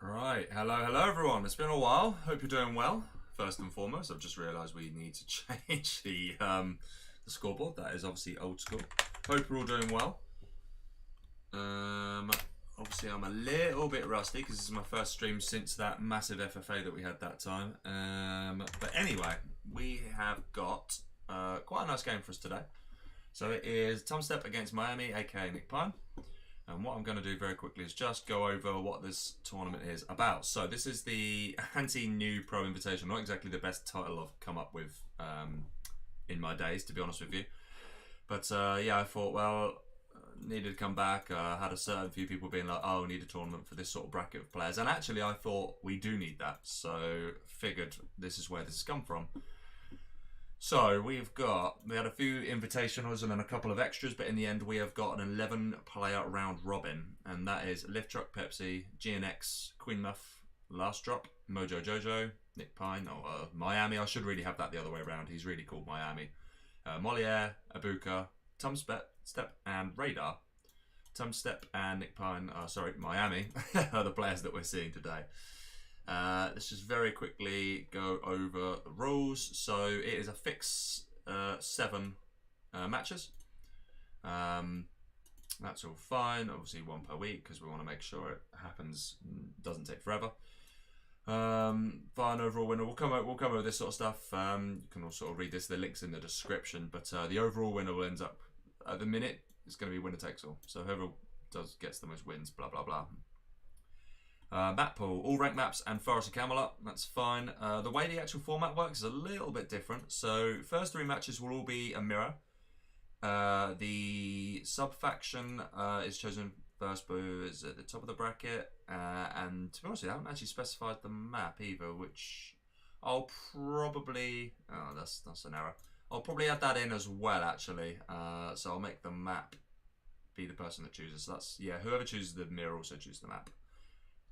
Right, hello everyone. It's been a while. Hope you're doing well. First and foremost, I've just realised we need to change the scoreboard. That is obviously old school. Hope you're all doing well. Obviously I'm a little bit rusty because this is my first stream since that massive FFA that we had that time. But anyway, we have got quite a nice game for us today. So it is TumStep against Miami, aka Nick Pine. And what I'm going to do very quickly is just go over what this tournament is about. So this is the anti-new pro invitation. Not exactly the best title I've come up with in my days, to be honest with you. But yeah, I thought, well, needed to come back. Had a certain few people being like, oh, need a tournament for this sort of bracket of players. And actually, I thought we do need that. So figured this is where this has come from. So we had a few invitationals and then a couple of extras, but in the end we have got an 11-player round robin, and that is Lift Truck Pepsi, GNX, Queen Muff, Last Drop, Mojo Jojo, Nick Pine, or Miami. I should really have that the other way around. He's really called Miami. Moliere, Abuka, TumStep, and Radar. TumStep and Nick Pine, Miami, are the players that we're seeing today. Let's just very quickly go over the rules. So it is a fixed 7 matches. That's all fine. Obviously 1 per week because we want to make sure it happens, doesn't take forever. Fine overall winner. We'll come over this sort of stuff. You can also read this. The link's in the description. But the overall winner will end up at the minute. It's going to be winner takes all. So whoever gets the most wins. Blah blah blah. Map pool, all ranked maps and Forest of Camelot, that's fine. The way the actual format works is a little bit different. So first 3 matches will all be a mirror. The sub-faction is chosen first, but is at the top of the bracket. And to be honest, I haven't actually specified the map either, which I'll probably... Oh, that's an error. I'll probably add that in as well, actually. So I'll make the map be the person that chooses. So that's, yeah, whoever chooses the mirror also chooses the map.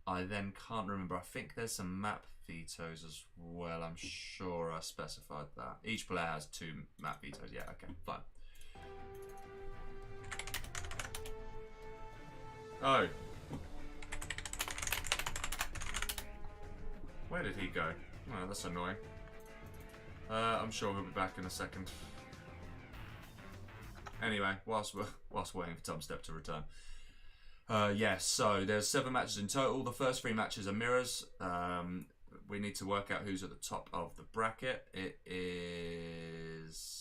I then can't remember. I think there's some map vetoes as well. I'm sure I specified that. Each player has 2 map vetoes. Yeah, okay, fine. Oh. Where did he go? Oh, that's annoying. I'm sure he'll be back in a second. Anyway, whilst waiting for TumStep to return. Yes, so there's 7 matches in total. The first 3 matches are mirrors. We need to work out who's at the top of the bracket. It is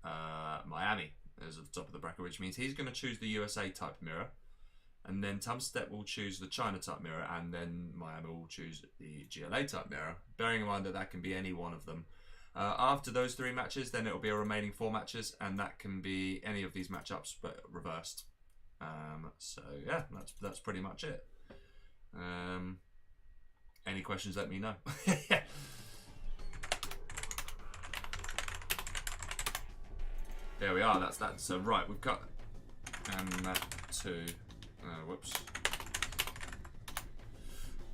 Miami is at the top of the bracket, which means he's going to choose the USA type mirror, and then TumStep will choose the China type mirror, and then Miami will choose the GLA type mirror. Bearing in mind that can be any one of them. After those 3 matches, then it will be a remaining 4 matches, and that can be any of these matchups, but reversed. So yeah, that's pretty much it. Any questions? Let me know. There we are. That's that. So right, we've got and that too. Whoops.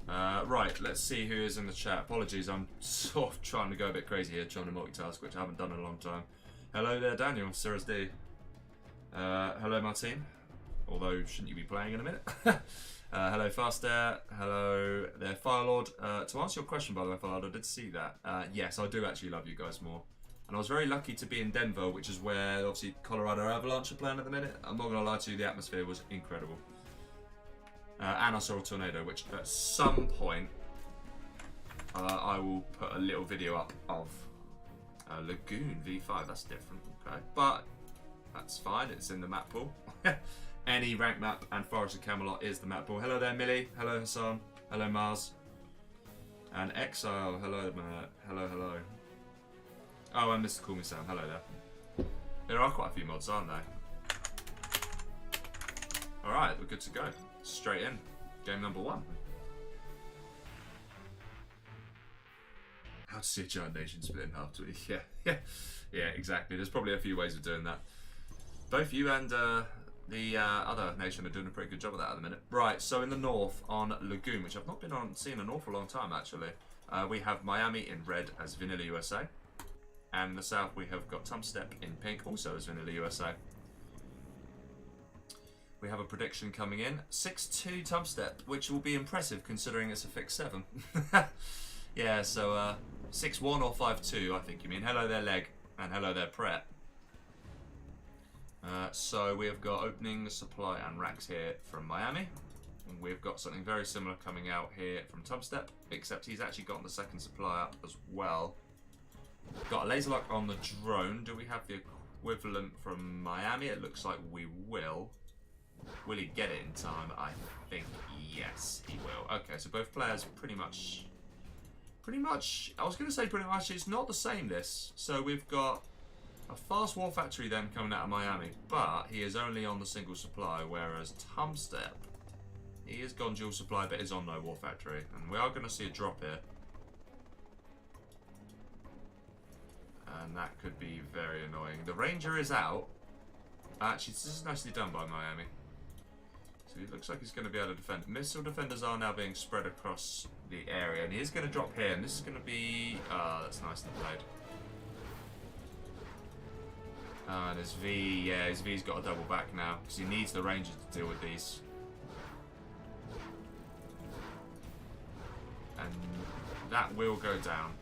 Right, let's see who is in the chat. Apologies, I'm sort of trying to go a bit crazy here, trying to multitask, which I haven't done in a long time. Hello there, Daniel, Cirrus D. Hello, Martine. Although, shouldn't you be playing in a minute? Hello, Faster. Hello there, Firelord. To answer your question, by the way, Firelord, I did see that. Yes, I do actually love you guys more. And I was very lucky to be in Denver, which is where, obviously, Colorado Avalanche are playing at the minute. I'm not going to lie to you, the atmosphere was incredible. And I saw a tornado, which at some point I will put a little video up of Lagoon V5. That's different, okay, but that's fine. It's in the map pool. Any rank map and Forest of Camelot is the map pool. Hello there, Millie. Hello, Hassan. Hello, Mars. And Exile. Hello, Matt. Hello. Oh, and Mr. Call Me Sam. Hello there. There are quite a few mods, aren't there? All right, we're good to go. Straight in. Game number 1. How to see a giant nation split in half. Yeah, exactly. There's probably a few ways of doing that. Both you and the other nation are doing a pretty good job of that at the minute. Right, so in the north on Lagoon, which I've not been seeing an awful long time actually, we have Miami in red as Vanilla USA. And in the south we have got TumStep in pink, also as Vanilla USA. We have a prediction coming in. 6-2 TumStep, which will be impressive considering it's a fixed 7. Yeah, so 6-1 or 5-2, I think you mean. Hello there, Leg, and hello there, Prep. So we have got opening supply and racks here from Miami. And we've got something very similar coming out here from TumStep, except he's actually got the second supply up as well. Got a laser lock on the drone. Do we have the equivalent from Miami? It looks like we will. Will he get it in time? I think yes, he will. Okay, so both players pretty much, I was going to say pretty much, it's not the same this. So we've got a fast war factory then coming out of Miami, but he is only on the single supply, whereas TumStep, he has gone dual supply but is on no war factory. And we are going to see a drop here. And that could be very annoying. The Ranger is out. Actually, this is nicely done by Miami. So it looks like he's going to be able to defend. Missile defenders are now being spread across the area. And he is going to drop here. And this is going to be... that's nicely played. And his V... Yeah, his V's got a double back now. Because he needs the Ranger to deal with these. And that will go down.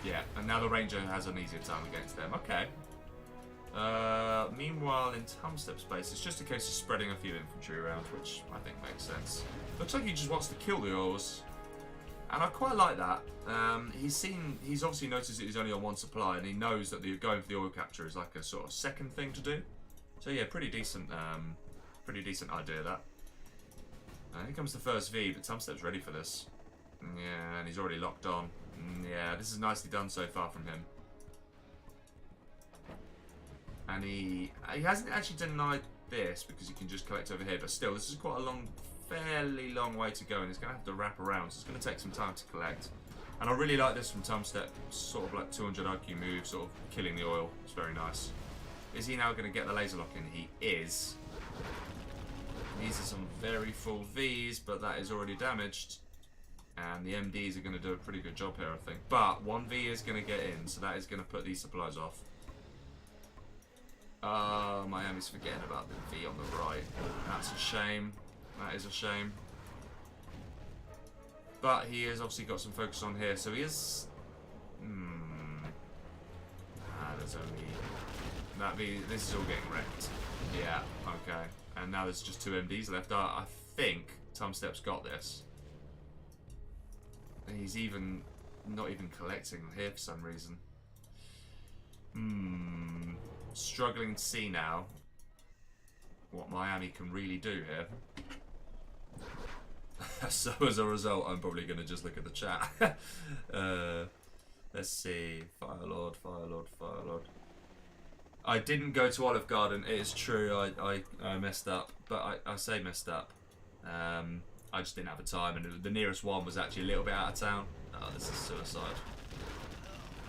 Yeah, and now the Ranger has an easier time against them. Okay. Meanwhile, in TumStep space, it's just a case of spreading a few infantry around, which I think makes sense. Looks like he just wants to kill the oils, and I quite like that. He's obviously noticed that he's only on one supply, and he knows that going for the oil capture is like a sort of second thing to do. So yeah, pretty decent idea that. Here comes the first V, but TumStep's ready for this. Yeah, and he's already locked on. Yeah, this is nicely done so far from him. And he hasn't actually denied this because he can just collect over here, but still, this is quite a fairly long way to go, and he's going to have to wrap around, so it's going to take some time to collect. And I really like this from TumStep, sort of like 200 IQ move, sort of killing the oil. It's very nice. Is he now going to get the laser lock in? He is. These are some very full Vs, but that is already damaged. And the MDs are going to do a pretty good job here, I think. But 1V is going to get in, so that is going to put these supplies off. Miami's forgetting about the V on the right. That's a shame. That is a shame. But he has obviously got some focus on here, so he is... there's only... That V... This is all getting wrecked. Yeah, okay. And now there's just 2 MDs left. I think TumStep's got this. He's not even collecting here for some reason. Struggling to see now what Miami can really do here. So as a result, I'm probably going to just look at the chat. Let's see. Firelord, Firelord, Firelord. I didn't go to Olive Garden. It is true. I messed up. But I say messed up. I just didn't have the time, and the nearest one was actually a little bit out of town. Oh, this is suicide.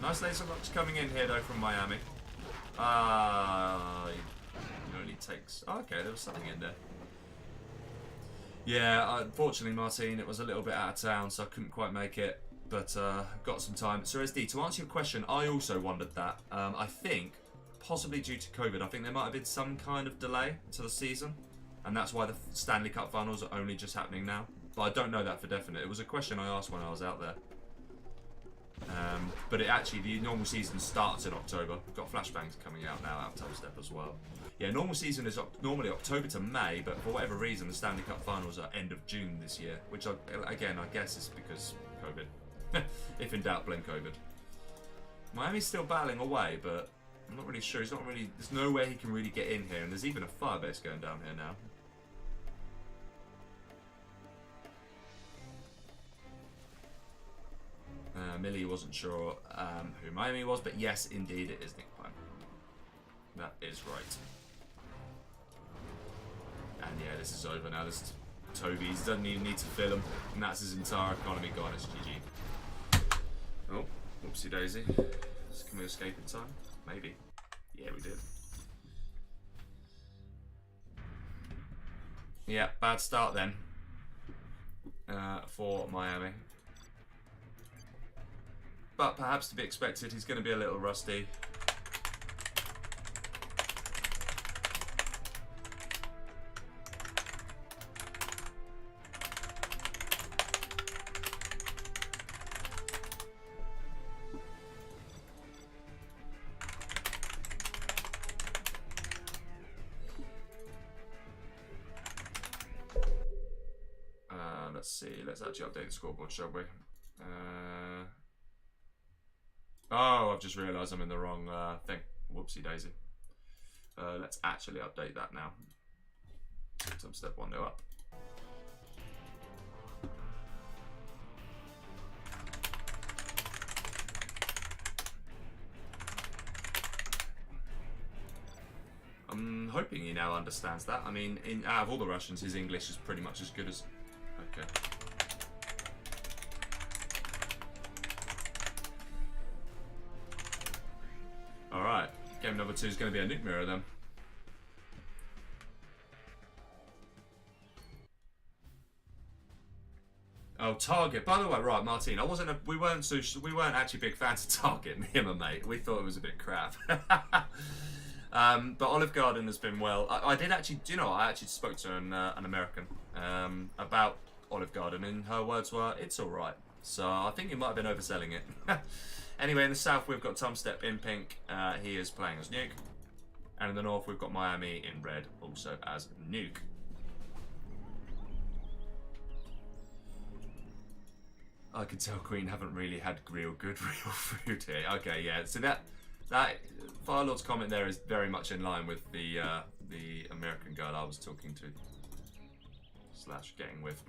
Nice laser locks coming in here, though, from Miami. It only takes... Oh, okay, there was something in there. Yeah, unfortunately, Martine, it was a little bit out of town, so I couldn't quite make it. But got some time. So, SD, to answer your question, I also wondered that. I think, possibly due to COVID, I think there might have been some kind of delay to the season. And that's why the Stanley Cup finals are only just happening now. But I don't know that for definite. It was a question I asked when I was out there. But the normal season starts in October. We've got flashbangs coming out now out of TumStep as well. Yeah, normal season is normally October to May, but for whatever reason, the Stanley Cup finals are end of June this year. Which, again, I guess is because COVID. If in doubt, blame COVID. Miami's still battling away, but I'm not really sure. There's nowhere he can really get in here, and there's even a firebase going down here now. Millie wasn't sure who Miami was, but yes, indeed, it is Nick Pine. That is right. And yeah, this is over now. This is Toby's. Doesn't even need to fill him, and that's his entire economy gone. It's GG. Oh, whoopsie daisy. Can we escape in time? Maybe. Yeah, we did. Yeah, bad start then for Miami. But perhaps to be expected, he's going to be a little rusty. see. Let's actually update the scoreboard, shall we? Oh, I've just realised I'm in the wrong thing. Whoopsie daisy. Let's actually update that now. TumStep 1-0 up. I'm hoping he now understands that. I mean, out of all the Russians, his English is pretty much as good as... Okay. Alright, game number 2 is going to be a nuke mirror then. Oh, Target. By the way, right, Martin, we weren't actually big fans of Target, me and my mate. We thought it was a bit crap. But Olive Garden has been well. I did actually, do you know, I actually spoke to an American about Olive Garden, and her words were, it's alright. So I think you might have been overselling it. Anyway, in the south, we've got TumStep in pink. He is playing as Nuke. And in the north, we've got Miami in red, also as Nuke. I can tell Queen haven't really had real food here. Okay, yeah. So that Firelord's comment there is very much in line with the American girl I was talking to / getting with.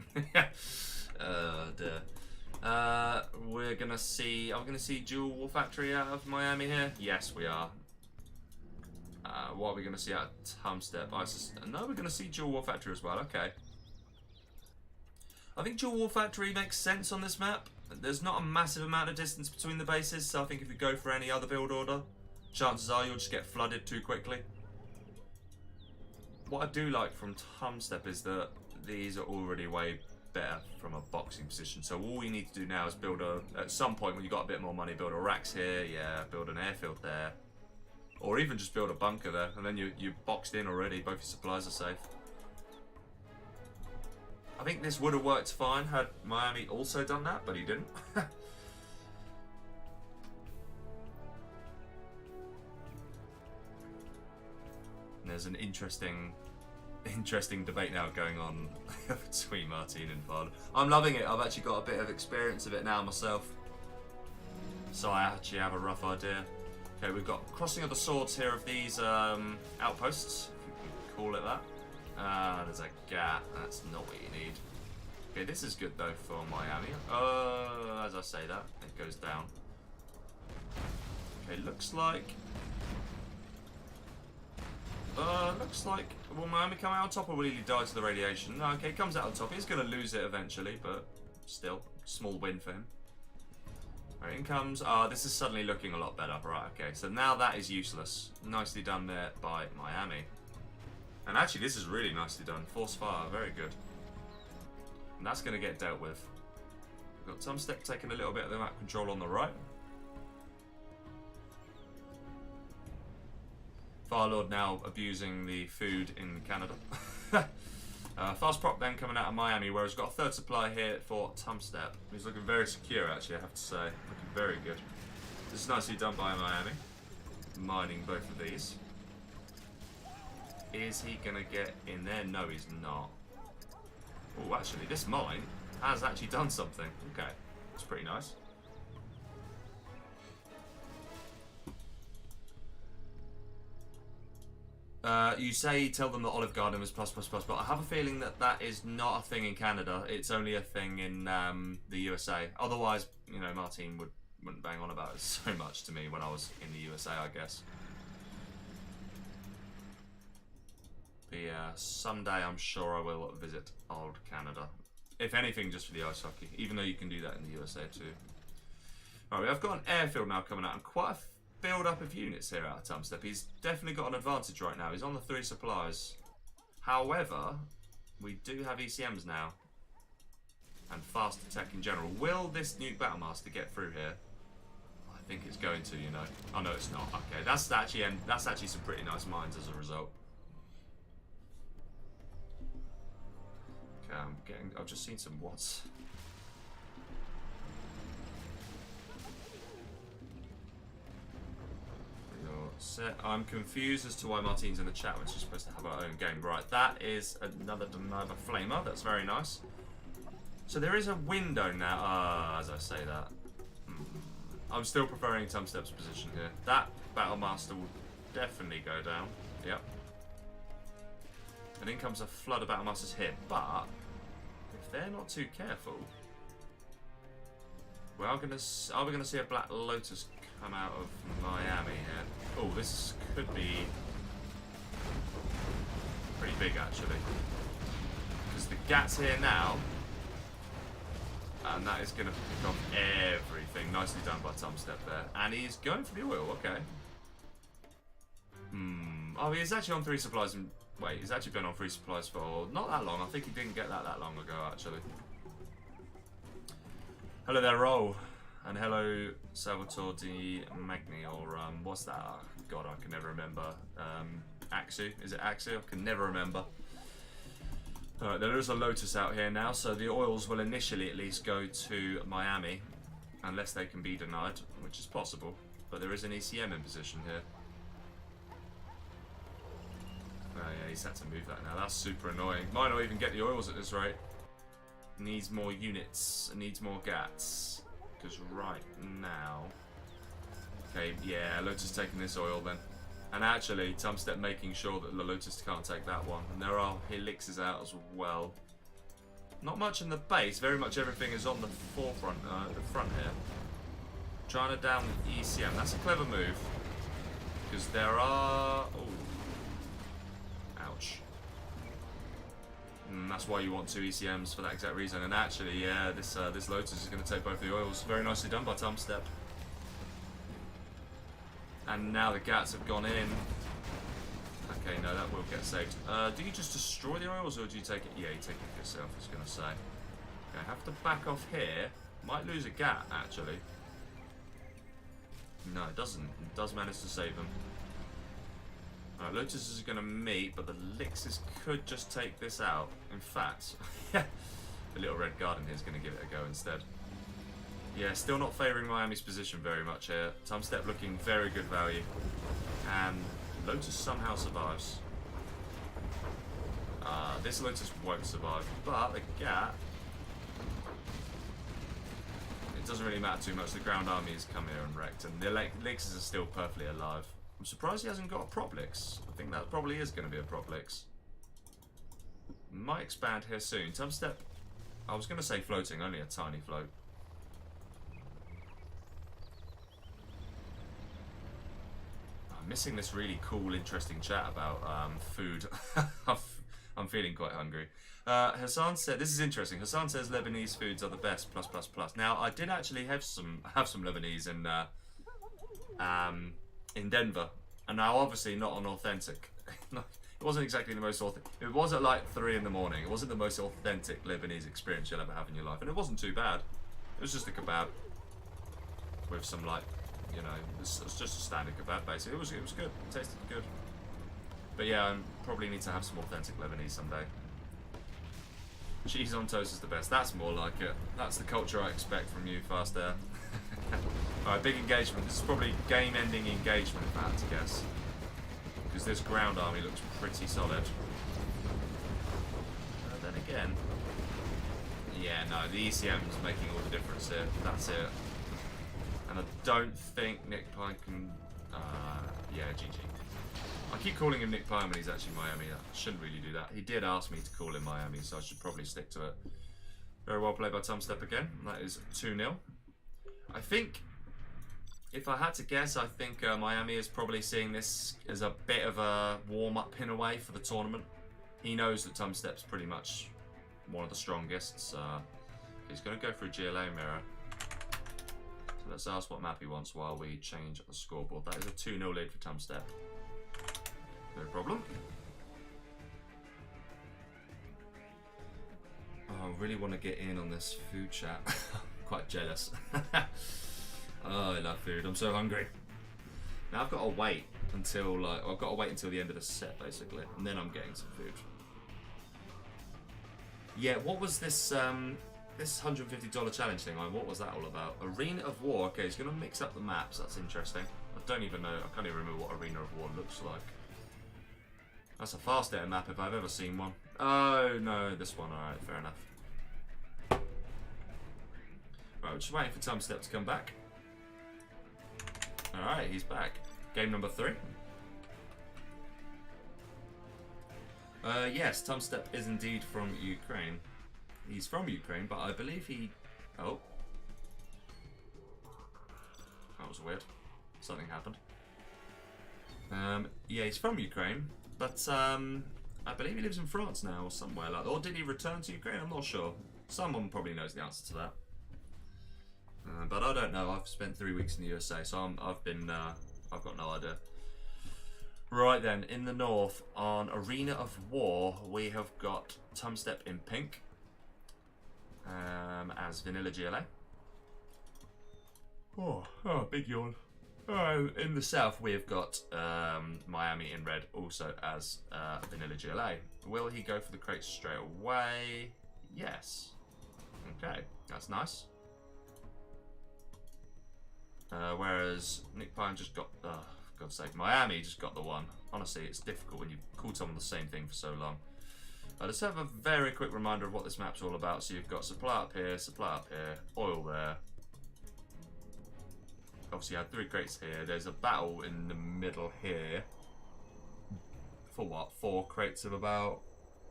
We're gonna see. Are we gonna see Dual War Factory out of Miami here? Yes, we are. What are we gonna see out of TumStep? No, we're gonna see Dual War Factory as well. Okay. I think Dual War Factory makes sense on this map. There's not a massive amount of distance between the bases, so I think if you go for any other build order, chances are you'll just get flooded too quickly. What I do like from TumStep is that these are already way better from a boxing position. So all you need to do now is build at some point when you've got a bit more money, build a racks here, yeah, build an airfield there. Or even just build a bunker there, and then you're boxed in already, both your supplies are safe. I think this would have worked fine had Miami also done that, but he didn't. There's an interesting debate now going on between Martin and Fard. I'm loving it. I've actually got a bit of experience of it now myself, so I actually have a rough idea. Okay, we've got crossing of the swords here of these outposts, if you can call it that. There's a gap. That's not what you need. Okay, this is good though for Miami. As I say that, it goes down. Okay, looks like. Will Miami come out on top or will he die to the radiation? No, okay, comes out on top. He's going to lose it eventually, but still, small win for him. Right, in comes. This is suddenly looking a lot better. Right, okay, so now that is useless. Nicely done there by Miami. And actually, this is really nicely done. Force fire, very good. And that's going to get dealt with. We've got TumStep taking a little bit of the map control on the right. Firelord now abusing the food in Canada. Fast prop then coming out of Miami, whereas we've got a third supply here for TumStep. He's looking very secure, actually, I have to say. Looking very good. This is nicely done by Miami. Mining both of these. Is he going to get in there? No, he's not. Oh, actually, this mine has actually done something. Okay, that's pretty nice. You say tell them that Olive Garden was +++, but I have a feeling that that is not a thing in Canada. It's only a thing in the USA. Otherwise, you know, Martin wouldn't bang on about it so much to me when I was in the USA, I guess. But yeah, someday I'm sure I will visit old Canada. If anything, just for the ice hockey, even though you can do that in the USA too. Alright, I've got an airfield now coming out and quite a build up of units here out of TumStep. He's definitely got an advantage right now. He's on the 3 supplies. However, we do have ECMs now. And fast attack in general. Will this nuke Battlemaster get through here? I think it's going to, you know. Oh no, it's not. Okay, that's actually some pretty nice mines as a result. Okay, I've just seen some watts. Set. I'm confused as to why Martine's in the chat when she's supposed to have her own game. Right, that is another flamer. That's very nice. So there is a window now. As I say that. I'm still preferring TumStep's position here. That Battle Master will definitely go down. Yep. And in comes a flood of Battle Masters here. But if they're not too careful, are we going to see a Black Lotus come out of Miami here? Oh, this could be pretty big actually. Because the Gat's here now. And that is going to pick off everything. Nicely done by TumStep there. And he's going for the oil, okay. Oh, he's actually on 3 supplies. Wait, he's actually been on 3 supplies for not that long. I think he didn't get that long ago, actually. Hello there, Roll. And hello, Salvatore Di Magni, or what's that? Oh, God, I can never remember. Axu? Is it Axu? I can never remember. Alright, there is a Lotus out here now, so the oils will initially at least go to Miami, unless they can be denied, which is possible. But there is an ECM in position here. Oh yeah, he's had to move that now. That's super annoying. Might not even get the oils at this rate. Needs more units, needs more GATs. Because right now... Okay, yeah, Lotus taking this oil then. And actually, TumStep making sure that the Lotus can't take that one. And there are Helixes out as well. Not much in the base. Very much everything is on the forefront, the front here. Trying to down the ECM. That's a clever move. Because there are... Oh. Ouch. That's why you want 2 ECMs for that exact reason. And actually, yeah, this Lotus is going to take both the oils. Very nicely done by TumStep. And now the GATs have gone in. Okay, no, that will get saved. Do you just destroy the oils or do you take it? Yeah, you take it yourself, I was going to say. Okay, I have to back off here. Might lose a GAT, actually. No, it doesn't. It does manage to save them. Alright, Lotus is going to meet, but the Lixes could just take this out. In fact, the little red garden here is going to give it a go instead. Yeah, still not favouring Miami's position very much here. TumStep looking very good value. And Lotus somehow survives. This Lotus won't survive, but the GAT... It doesn't really matter too much. The ground army has come here and wrecked, and the Lixes are still perfectly alive. I'm surprised he hasn't got a prop Lix. I think that probably is going to be a prop Lix. Might expand here soon. TumStep... I was going to say floating, only a tiny float. Missing this really cool, interesting chat about food. I'm feeling quite hungry. Hassan said, this is interesting. Hassan says Lebanese foods are the best. +++. Now, I did actually have some Lebanese in Denver, and now obviously not on authentic. It wasn't exactly the most authentic. It was at like 3 in the morning. It wasn't the most authentic Lebanese experience you'll ever have in your life, and it wasn't too bad. It was just a kebab with some like. You know, it's just a standard kebab basically. It was good. It tasted good. But yeah, I probably need to have some authentic Lebanese someday. Cheese on toast is the best. That's more like it. That's the culture I expect from you, Fast Air. Alright, big engagement. This is probably game-ending engagement, if I had to guess. Because this ground army looks pretty solid. Then again... Yeah, no, the ECM is making all the difference here. That's it. And I don't think Nick Pine can... yeah, GG. I keep calling him Nick Pine when he's actually Miami. I shouldn't really do that. He did ask me to call him Miami, so I should probably stick to it. Very well played by TumStep again. That is 2-0. I think, if I had to guess, I think Miami is probably seeing this as a bit of a warm-up in a way for the tournament. He knows that TumStep's pretty much one of the strongest. He's going to go for a GLA mirror. So let's ask what map he wants while we change the scoreboard. That is a 2-0 lead for TumStep. No problem. Oh, I really want to get in on this food chat. I'm quite jealous. Oh, I love food. I'm so hungry. Now I've got to wait until the end of the set basically, and then I'm getting some food. Yeah, what was this? This $150 challenge thing, what was that all about? Arena of War. Okay, he's going to mix up the maps. That's interesting. I don't even know. I can't even remember what Arena of War looks like. That's a Fast Air map if I've ever seen one. Oh, no, this one. Alright, fair enough. Right, we're just waiting for TumStep to come back. Alright, he's back. Game number 3. Yes, TumStep is indeed from Ukraine. He's from Ukraine, but I believe he... Oh. That was weird. Something happened. Yeah, he's from Ukraine, but I believe he lives in France now or somewhere like that. Or did he return to Ukraine? I'm not sure. Someone probably knows the answer to that. But I don't know. I've spent 3 weeks in the USA, so I've got no idea. Right then, in the north, on Arena of War, we have got TumStep in pink as Vanilla GLA. Oh, big yawn. In the south, we have got Miami in red, also as Vanilla GLA. Will he go for the crates straight away? Yes. Okay, that's nice. Whereas Nick Pine just got, for God's sake, Miami just got the one. Honestly, it's difficult when you've called someone the same thing for so long. Let's have a very quick reminder of what this map's all about. So you've got supply up here, oil there. Obviously you had 3 crates here. There's a battle in the middle here. For what? 4 crates of about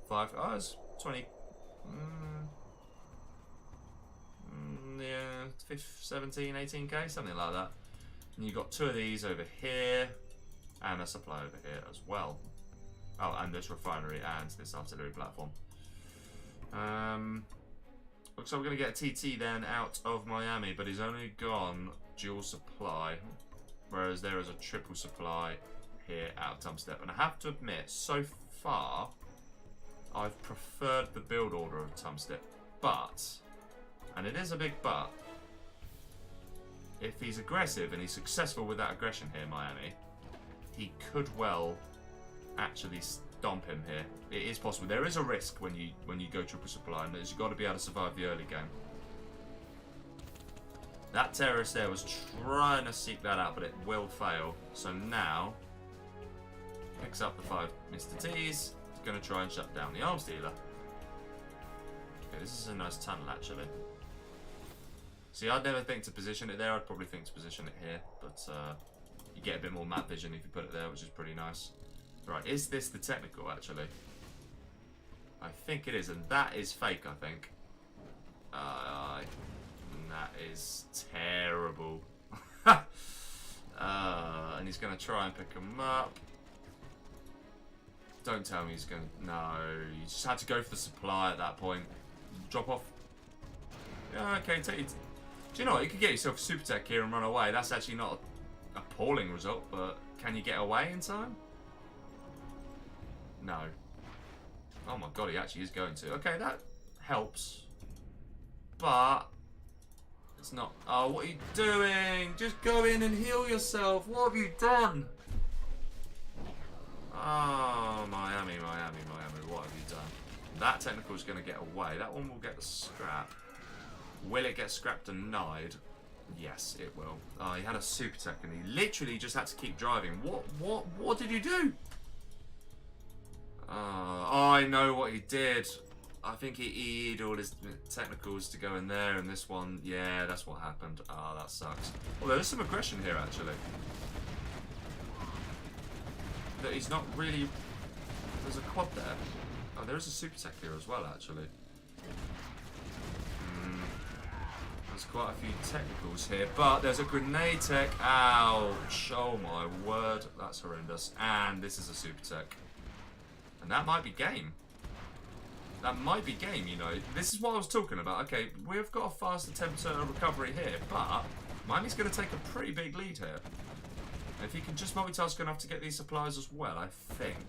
5. Oh, it's 20. Yeah, 17, 18k, something like that. And you've got 2 of these over here, and a supply over here as well. Oh, and this refinery and this artillery platform. Looks like we're going to get a TT then out of Miami, but he's only gone dual supply, whereas there is a triple supply here out of TumStep. And I have to admit, so far, I've preferred the build order of TumStep, but, and it is a big but, if he's aggressive and he's successful with that aggression here, Miami, he could well actually stomp him here. It is possible. There is a risk when you go triple supply, and you've got to be able to survive the early game. That terrorist there was trying to seek that out, but it will fail. So now, picks up the 5 Mr. T's. He's going to try and shut down the arms dealer. Okay, this is a nice tunnel actually. See, I'd never think to position it there. I'd probably think to position it here, but you get a bit more map vision if you put it there, which is pretty nice. Right, is this the technical actually? I think it is, and that is fake, I think. That is terrible. And he's going to try and pick him up. Don't tell me he's going to... No, you just had to go for the supply at that point. Drop off. Yeah, okay, take it. Do you know what? You could get yourself a super tech here and run away. That's actually not an appalling result, but can you get away in time? No. Oh my god, he actually is going to. Okay, that helps. But it's not. Oh, what are you doing? Just go in and heal yourself. What have you done? Oh, Miami, what have you done? That technical is going to get away. That one will get the scrap. Will it get scrapped denied? Yes, it will. Oh, he had a super tech and he literally just had to keep driving. What did you do? Oh, I know what he did. I think he EE'd all his technicals to go in there, and this one, yeah, that's what happened. Oh, that sucks. Well, there's some aggression here, actually. That he's not really... There's a quad there. Oh, there is a super tech here as well, actually. There's quite a few technicals here, but there's a grenade tech. Ouch. Oh, my word. That's horrendous. And this is a super tech. And that might be game. That might be game, you know. This is what I was talking about. Okay, we've got a fast attempt at a recovery here, but Miami's going to take a pretty big lead here. And if he can just multitask enough to get these supplies as well, I think.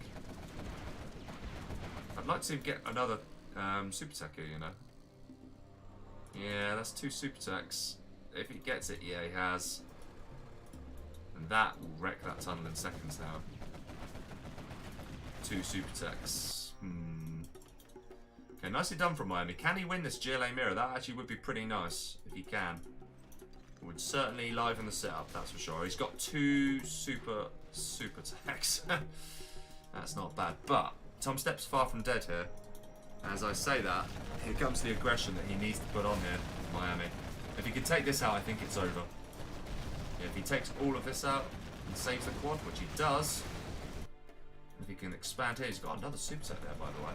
I'd like to get another super tech here, you know. Yeah, that's 2 super techs. If he gets it, yeah, he has. And that will wreck that tunnel in seconds now. 2 super techs. Okay, nicely done from Miami. Can he win this GLA mirror? That actually would be pretty nice if he can. It would certainly liven the setup, that's for sure. He's got 2 super techs. That's not bad. But TumStep's far from dead here. As I say that, here comes the aggression that he needs to put on here, Miami. If he can take this out, I think it's over. Yeah, if he takes all of this out and saves the quad, which he does, if he can expand here, he's got another superset there, by the way.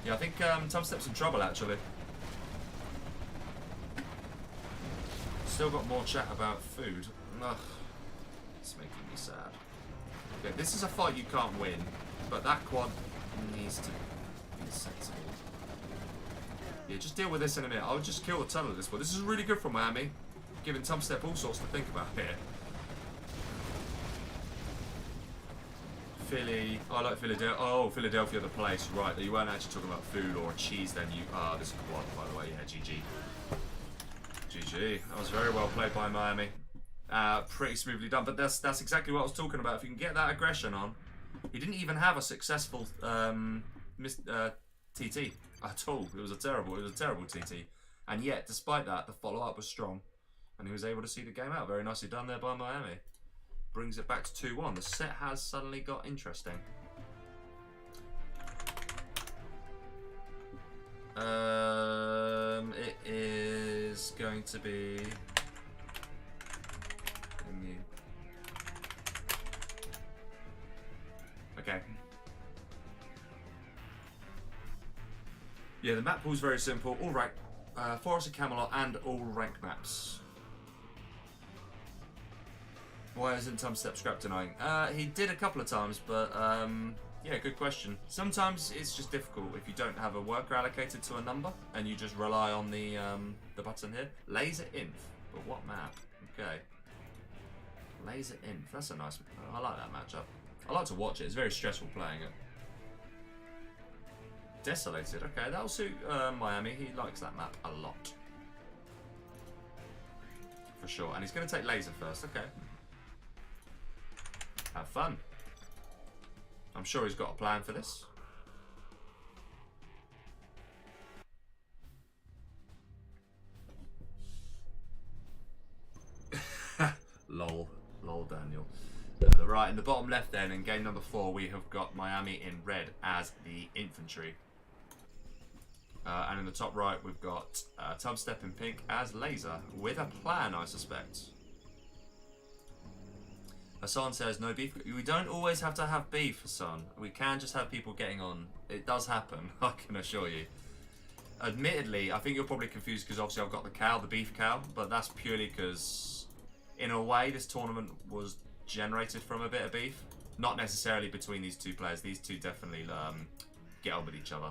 Yeah, I think TumStep's in trouble, actually. Still got more chat about food. Ugh, it's making me sad. Okay, this is a fight you can't win, but that quad needs to be sensible. Yeah, just deal with this in a minute. I'll just kill the tunnel at this point. This is really good for Miami, giving TumStep all sorts to think about here. Philly, I like Philadelphia. Oh, Philadelphia, the place, right? You weren't actually talking about food or cheese then. You this quad, by the way. Yeah, GG. GG. That was very well played by Miami. Pretty smoothly done. But that's exactly what I was talking about. If you can get that aggression on, he didn't even have a successful TT at all. It was a terrible TT. And yet, despite that, the follow-up was strong, and he was able to see the game out. Very nicely done there by Miami. Brings it back to 2-1. The set has suddenly got interesting. It is going to be okay. Yeah, the map pool is very simple. All rank, Forest of Camelot, and all rank maps. Why isn't TumStep scrap denying? He did a couple of times, but yeah, good question. Sometimes it's just difficult if you don't have a worker allocated to a number and you just rely on the button here. Laser Inf, but what map? Okay. Laser Inf, that's a nice. I like that matchup. I like to watch it. It's very stressful playing it. Desolated. Okay, that'll suit Miami. He likes that map a lot, for sure. And he's going to take laser first. Okay. Have fun. I'm sure he's got a plan for this. Lol, Daniel. Right, in the bottom left then, in game number 4, we have got Miami in red as the infantry. And in the top right, we've got TumStep in pink as laser, with a plan, I suspect. Hassan says, no beef. We don't always have to have beef, Hassan. We can just have people getting on. It does happen, I can assure you. Admittedly, I think you're probably confused because obviously I've got the cow, the beef cow, but that's purely because, in a way, this tournament was generated from a bit of beef. Not necessarily between these two players. These two definitely get on with each other.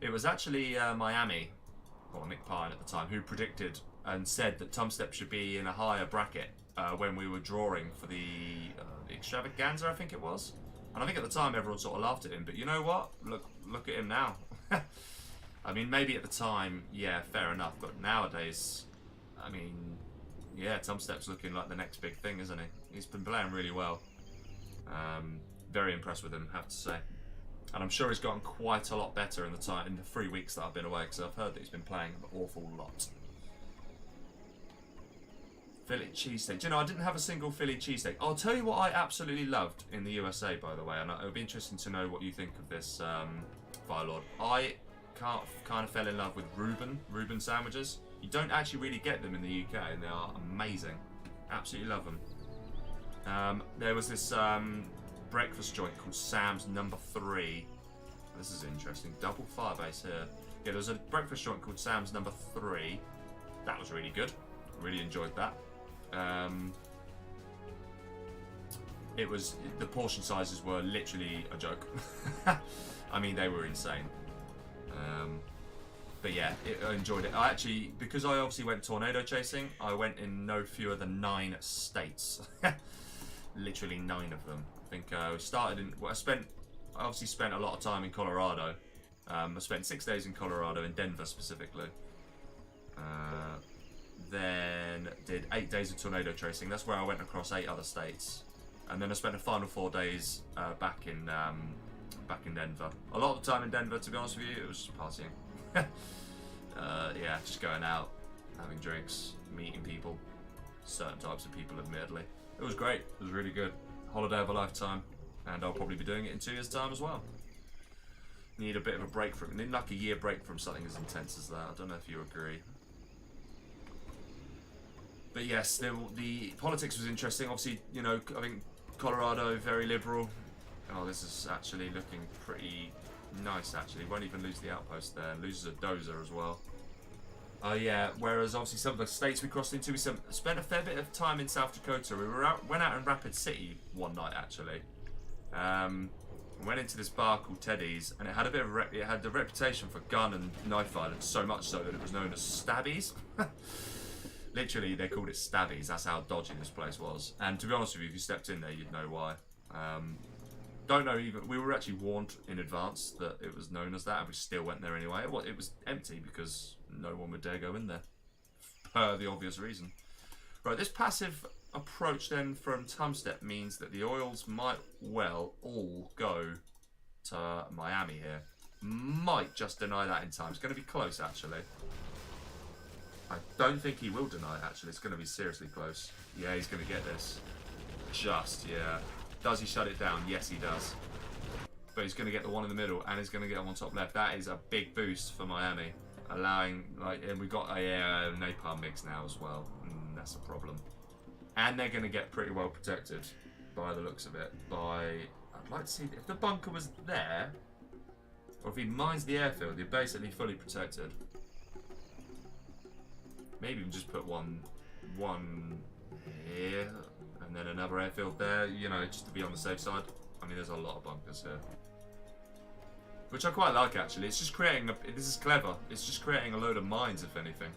It was actually Miami, or Nick Pine at the time, who predicted and said that TumStep should be in a higher bracket when we were drawing for the extravaganza, I think it was. And I think at the time everyone sort of laughed at him, but you know what? Look at him now. I mean, maybe at the time, yeah, fair enough, but nowadays, I mean, yeah, TumStep's looking like the next big thing, isn't he? He's been playing really well. Very impressed with him, have to say. And I'm sure he's gotten quite a lot better in the 3 weeks that I've been away, because I've heard that he's been playing an awful lot. Philly cheesesteak. You know, I didn't have a single Philly cheesesteak. I'll tell you what I absolutely loved in the USA, by the way, and it would be interesting to know what you think of this, Firelord. I kind of fell in love with Reuben sandwiches. You don't actually really get them in the UK, and they are amazing. Absolutely love them. There was this breakfast joint called Sam's Number 3. This is interesting. Double firebase here. Yeah, there was a breakfast joint called Sam's Number 3. That was really good. Really enjoyed that. The portion sizes were literally a joke. I mean, they were insane. But yeah, I enjoyed it. I actually, because I obviously went tornado chasing, I went in no fewer than 9 states. Literally 9 of them. I think we started in. Well, I obviously spent a lot of time in Colorado. I spent 6 days in Colorado, in Denver specifically. Then did 8 days of tornado chasing. That's where I went across 8 other states, and then I spent the final 4 days back in Denver. A lot of the time in Denver, to be honest with you, it was just partying. Yeah, just going out, having drinks, meeting people, certain types of people. Admittedly, it was great. It was really good. Holiday of a lifetime, and I'll probably be doing it in 2 years' time as well. Need a bit of a break from. Need like a year break from something as intense as that. I don't know if you agree. But yes, the politics was interesting. Obviously, you know, I think Colorado, very liberal. Oh, this is actually looking pretty nice, actually. Won't even lose the outpost there. Loses a dozer as well. Oh, yeah. Whereas, obviously, some of the states we crossed into, we spent a fair bit of time in South Dakota. We went out in Rapid City one night, actually. Went into this bar called Teddy's, and it had a bit of it had the reputation for gun and knife violence, so much so that it was known as Stabbies. Literally, they called it Stabbies. That's how dodgy this place was. And to be honest with you, if you stepped in there, you'd know why. Don't know even. We were actually warned in advance that it was known as that, and we still went there anyway. It was empty because no one would dare go in there, per the obvious reason. Right, this passive approach then from TumStep means that the oils might well all go to Miami here. Might just deny that in time. It's going to be close, actually. I don't think he will deny it, actually. It's going to be seriously close. Yeah, he's going to get this. Just, yeah. Does he shut it down? Yes, he does. But he's going to get the one in the middle, and he's going to get on top left. That is a big boost for Miami. Allowing, like, and we've got a napalm mix now as well. That's a problem. And they're going to get pretty well protected, by the looks of it. I'd like to see, if the bunker was there, or if he mines the airfield, you're basically fully protected. Maybe we just put one here, and then another airfield there, you know, just to be on the safe side. I mean, there's a lot of bunkers here. Which I quite like, actually. It's just creating this is clever. It's just creating a load of mines, if anything.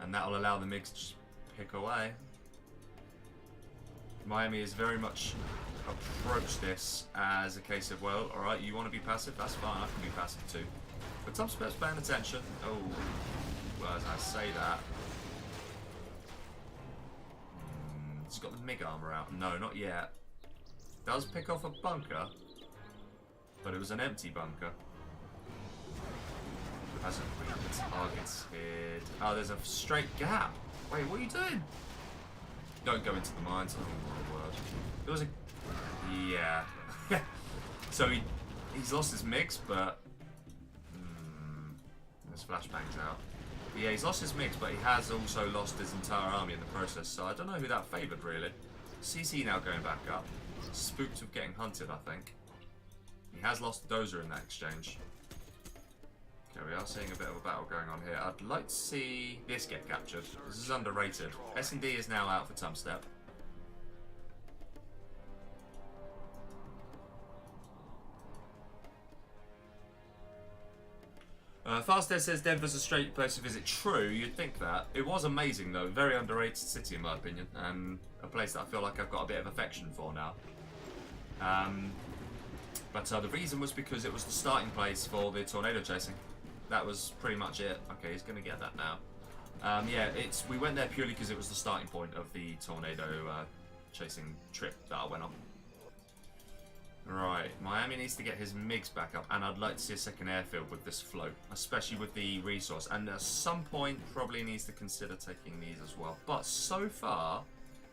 And that'll allow the MiGs to just pick away. Miami is very much approached this as a case of, well, alright, you want to be passive? That's fine, I can be passive too. But TumStep's paying attention. Oh, well, as I say that. He's got the MiG armor out. No, not yet. Does pick off a bunker, but it was an empty bunker. Hasn't read the target's hid. Oh, there's a straight gap. Wait, what are you doing? Don't go into the mines. Oh my word. There was a... Yeah. So he's lost his mix, but... There's flashbangs out. But yeah, he's lost his mix, but he has also lost his entire army in the process, so I don't know who that favoured, really. CC now going back up. Spooked of getting hunted, I think. He has lost Dozer in that exchange. Okay, we are seeing a bit of a battle going on here. I'd like to see this get captured. This is underrated. S&D is now out for TumStep. Fastdead says Denver's a straight place to visit. True, you'd think that. It was amazing though. Very underrated city in my opinion. And a place that I feel like I've got a bit of affection for now. But the reason was because it was the starting place for the tornado chasing. That was pretty much it. Okay, he's going to get that now. Yeah, we went there purely because it was the starting point of the tornado chasing trip that I went on. Right, Miami needs to get his MiGs back up, and I'd like to see a second airfield with this float, especially with the resource. And at some point, probably needs to consider taking these as well. But so far,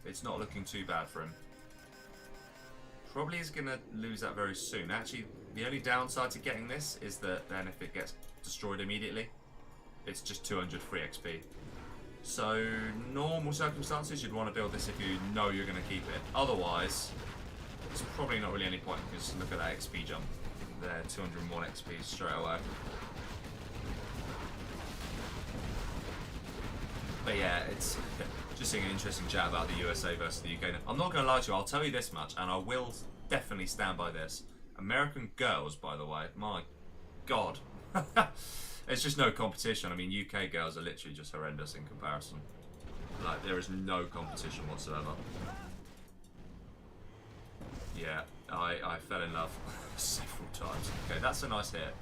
it's not looking too bad for him. Probably is going to lose that very soon. Actually, the only downside to getting this is that then if it gets destroyed immediately, it's just 200 free XP. So, normal circumstances, you'd want to build this if you know you're going to keep it. Otherwise, there's probably not really any point because look at that XP jump there, 201 XP straight away. But yeah, it's just seeing an interesting chat about the USA versus the UK. I'm not going to lie to you, I'll tell you this much, and I will definitely stand by this. American girls, by the way, my God. There's just no competition. I mean, UK girls are literally just horrendous in comparison. Like, there is no competition whatsoever. Yeah, I fell in love several times. Okay, that's a nice hit.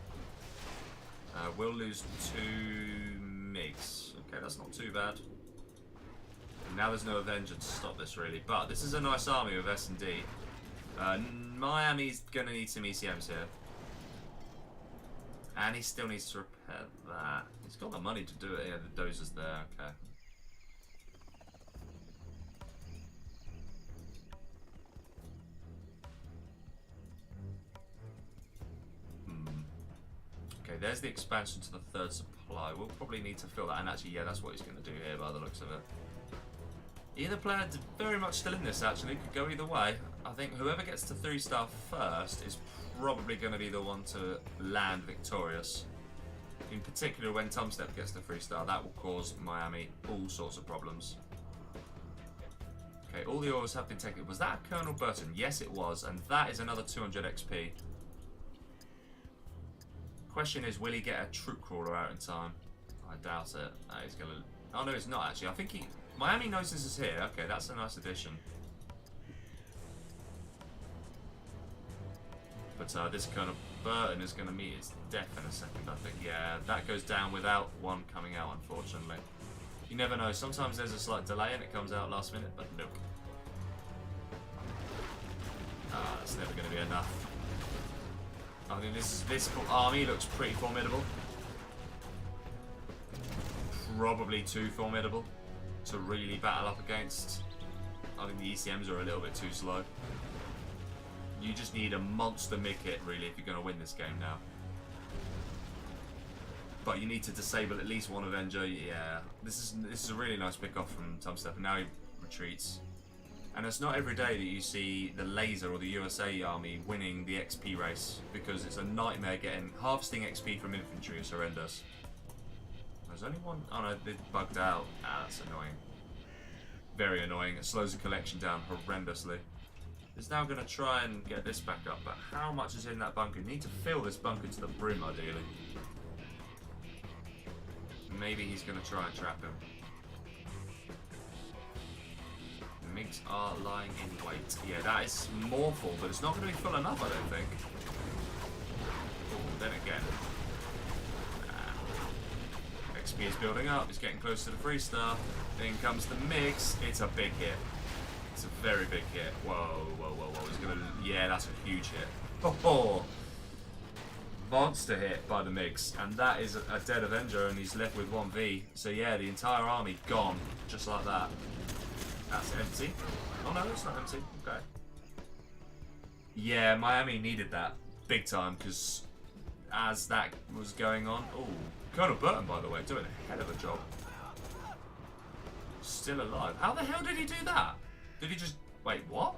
We'll lose 2 MiGs. Okay, that's not too bad. And now there's no Avenger to stop this, really. But this is a nice army with S&D. Miami's going to need some ECMs here. And he still needs to repair that. He's got the money to do it. Yeah, the dozer's there. Okay. Okay, there's the expansion to the third supply. We'll probably need to fill that. And actually, yeah, that's what he's going to do here by the looks of it. Either player very much still in this, actually. Could go either way. I think whoever gets to 3-star first is probably going to be the one to land victorious. In particular, when TumStep gets to 3-star, that will cause Miami all sorts of problems. Okay, all the ores have been taken. Was that Colonel Burton? Yes, it was. And that is another 200 XP. Question is, will he get a troop crawler out in time? I doubt it. He's going to... Oh, no, it's not, actually. I think he... Miami knows this is here. Okay, that's a nice addition. But this Colonel Burton is going to meet its death in a second, I think. Yeah, that goes down without one coming out, unfortunately. You never know. Sometimes there's a slight delay and it comes out last minute, but nope. That's never going to be enough. I mean, this army looks pretty formidable. Probably too formidable to really battle up against. I think the ECMs are a little bit too slow. You just need a monster mid-kit, really, if you're going to win this game now. But you need to disable at least one Avenger. Yeah, this is a really nice pick off from TumStep, and now he retreats. And it's not every day that you see the Laser or the USA Army winning the XP race, because it's a nightmare harvesting XP from infantry is horrendous. There's only one. Oh no, they bugged out. That's annoying. Very annoying. It slows the collection down horrendously. It's now going to try and get this back up, but how much is in that bunker? You need to fill this bunker to the brim, ideally. Maybe he's going to try and trap him. The MiGs are lying in wait. Yeah, that is more full, but it's not going to be full enough, I don't think. Ooh, then again. XP is building up. It's getting close to the 3-star. In comes the MiGs. It's a big hit. It's a very big hit. Whoa, whoa, whoa, whoa. He's gonna... Yeah, that's a huge hit. Oh, monster hit by the MiGs. And that is a dead Avenger, and he's left with 1V. So yeah, the entire army gone. Just like that. That's empty. Oh no, it's not empty. Okay. Yeah, Miami needed that big time, because as that was going on... Oh, Colonel Burton, by the way, doing a hell of a job. Still alive. How the hell did he do that? Did he just... Wait, what?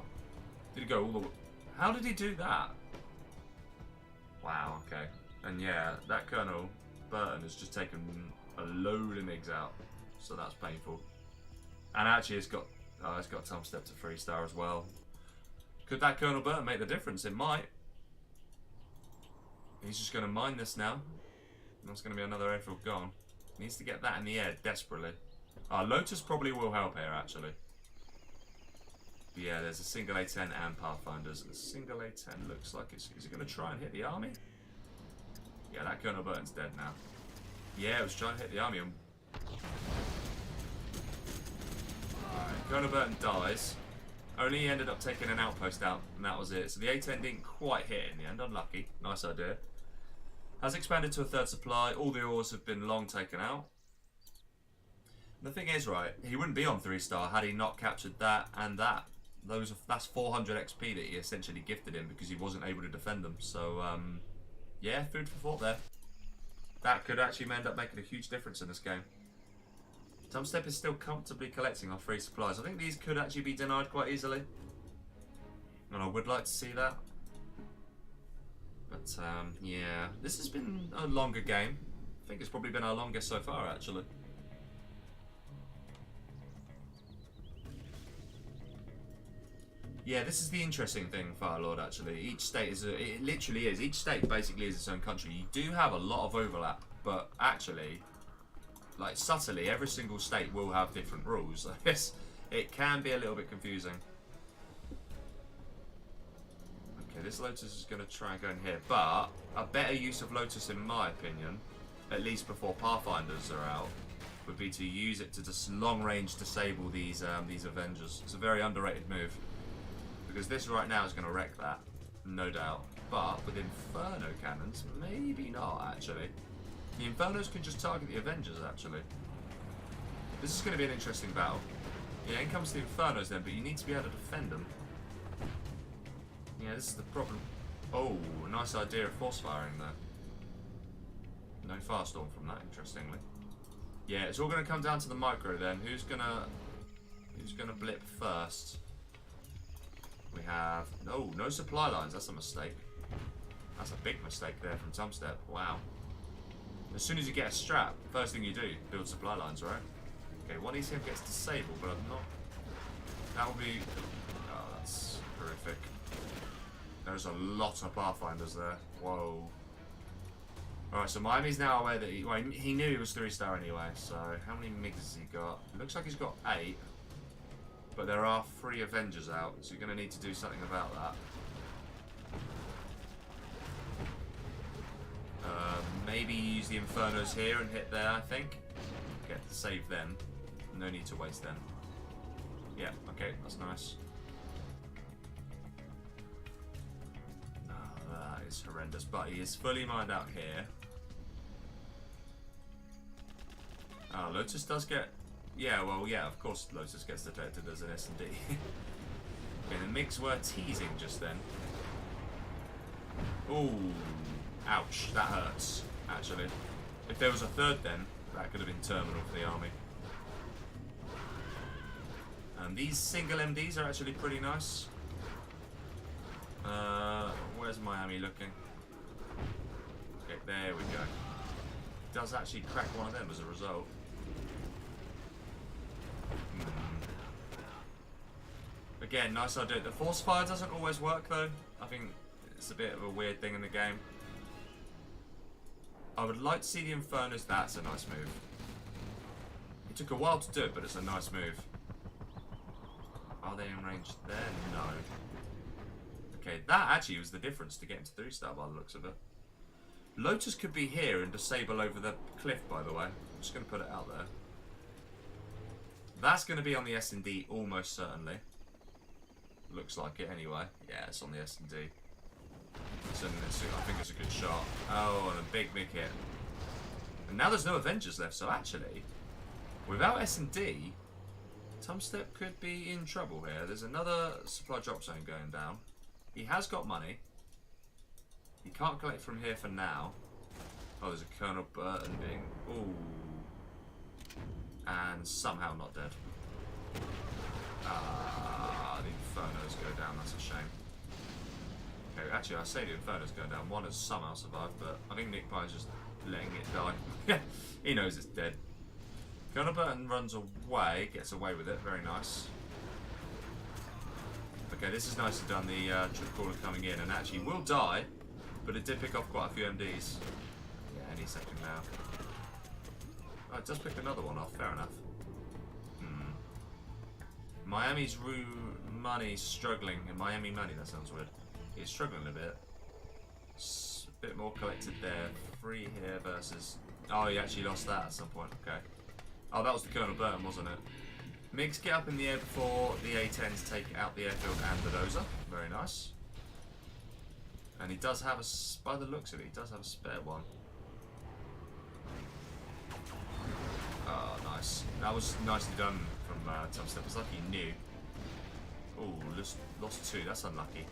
Did he go all the way... How did he do that? Wow, okay. And yeah, that Colonel Burton has just taken a load of MiGs out. So that's painful. And actually it's got TumStep to 3-star as well. Could that Colonel Burton make the difference? It might. He's just going to mine this now. That's going to be another airfield gone. He needs to get that in the air desperately. Lotus probably will help here, actually. But yeah, there's a single A10 and Pathfinders. The single A10 looks like it's... Is it going to try and hit the army? Yeah, that Colonel Burton's dead now. Yeah, it was trying to hit the army. Alright, Colonel Burton dies. Only ended up taking an outpost out, and that was it. So the A10 didn't quite hit in the end. Unlucky. Nice idea. Has expanded to a 3rd supply. All the ores have been long taken out. The thing is, right, he wouldn't be on 3-star had he not captured that and that. That's 400 XP that he essentially gifted him because he wasn't able to defend them. So, yeah, food for thought there. That could actually end up making a huge difference in this game. TumStep is still comfortably collecting our free supplies. I think these could actually be denied quite easily. And I would like to see that. But, yeah, this has been a longer game. I think it's probably been our longest so far, actually. Yeah, this is the interesting thing, Firelord, actually. Each state is it literally is. Each state basically is its own country. You do have a lot of overlap, but actually, like, subtly, every single state will have different rules. I guess it can be a little bit confusing. Okay, this Lotus is going to try and go in here, but a better use of Lotus, in my opinion, at least before Pathfinders are out, would be to use it to just long-range disable these Avengers. It's a very underrated move. Because this right now is going to wreck that, no doubt. But with Inferno cannons, maybe not, actually. The Infernos can just target the Avengers, actually. This is going to be an interesting battle. Yeah, in comes the Infernos then, but you need to be able to defend them. Yeah, this is the problem. Oh, nice idea of force firing there. No Firestorm from that, interestingly. Yeah, it's all going to come down to the micro then. Who's gonna blip first? We have no supply lines. That's a mistake. That's a big mistake there from TumStep. Wow. As soon as you get a strap, first thing you do, build supply lines, right? Okay, one ECM gets disabled, but I'm not. That will be. Oh, that's horrific. There's a lot of Pathfinders there. Whoa. Alright, so Miami's now aware that he knew he was 3-star anyway, so how many MiGs has he got? Looks like he's got 8. But there are 3 Avengers out, so you're going to need to do something about that. Maybe use the Infernos here and hit there, I think. Get to save them. No need to waste them. Yeah, okay, that's nice. Oh, that is horrendous, but he is fully mined out here. Oh, Lotus does get... Yeah, well, yeah, of course Lotus gets detected as an S&D. Okay, the MiGs were teasing just then. Ooh, ouch, that hurts, actually. If there was a third then, that could have been terminal for the army. And these single MDs are actually pretty nice. Where's Miami looking? Okay, there we go. Does actually crack one of them as a result. Again, nice idea. The force fire doesn't always work though. I think it's a bit of a weird thing in the game. I would like to see the Infernos. That's a nice move. It took a while to do it, but it's a nice move. Are they in range there? No. Okay, that actually was the difference to getting to 3-star by the looks of it. Lotus could be here and disable over the cliff, by the way. I'm just going to put it out there. That's going to be on the S&D almost certainly. Looks like it anyway. Yeah, it's on the S&D. So I think it's a good shot. Oh, and a big MiG hit. And now there's no Avengers left, so actually, without S&D, TumStep could be in trouble here. There's another supply drop zone going down. He has got money. He can't collect from here for now. Oh, there's a Colonel Burton being... Ooh. And somehow not dead. The Infernos go down, that's a shame. Okay, actually I say the Infernos go down. One has somehow survived, but I think Nick Pye's just letting it die. He knows it's dead. Colonel Burton runs away, gets away with it, very nice. Okay, this is nicely done, the trip caller coming in, and actually will die, but it did pick off quite a few MDs. Yeah, any second now. Oh, it does pick another one off, fair enough. Miami's money struggling, and Miami money, that sounds weird. He's struggling a bit. A bit more collected there. 3 here versus... Oh, he actually lost that at some point, okay. Oh, that was the Colonel Burton, wasn't it? MiGs get up in the air before the A-10s take out the airfield and the dozer. Very nice. And he does have a... By the looks of it, he does have a spare one. Oh, nice. That was nicely done from TumStep. It's like he knew. Oh, lost 2. That's unlucky.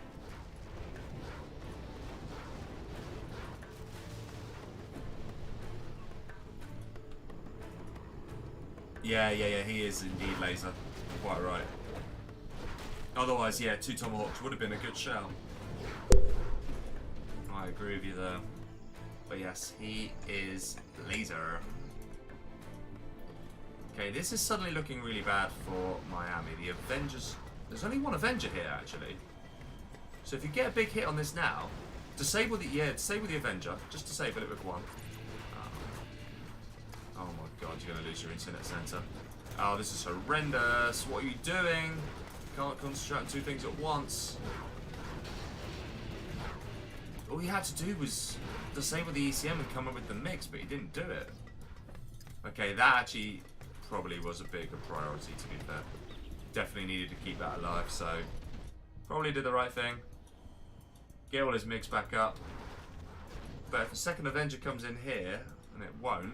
Yeah, he is indeed laser. Quite right. Otherwise, yeah, 2 Tomahawks would have been a good shout. I agree with you there. But yes, he is laser. Okay, this is suddenly looking really bad for Miami. The Avengers... There's only 1 Avenger here, actually. So if you get a big hit on this now, disable the... Yeah, disable the Avenger. Just disable it with 1. Oh my god, you're going to lose your internet center. Oh, this is horrendous. What are you doing? You can't concentrate on 2 things at once. All he had to do was disable the ECM and come up with the mix, but he didn't do it. Okay, that actually probably was a bigger priority, to be fair. Definitely needed to keep that alive, so probably did the right thing. Get all his MiGs back up. But if a second Avenger comes in here, and it won't...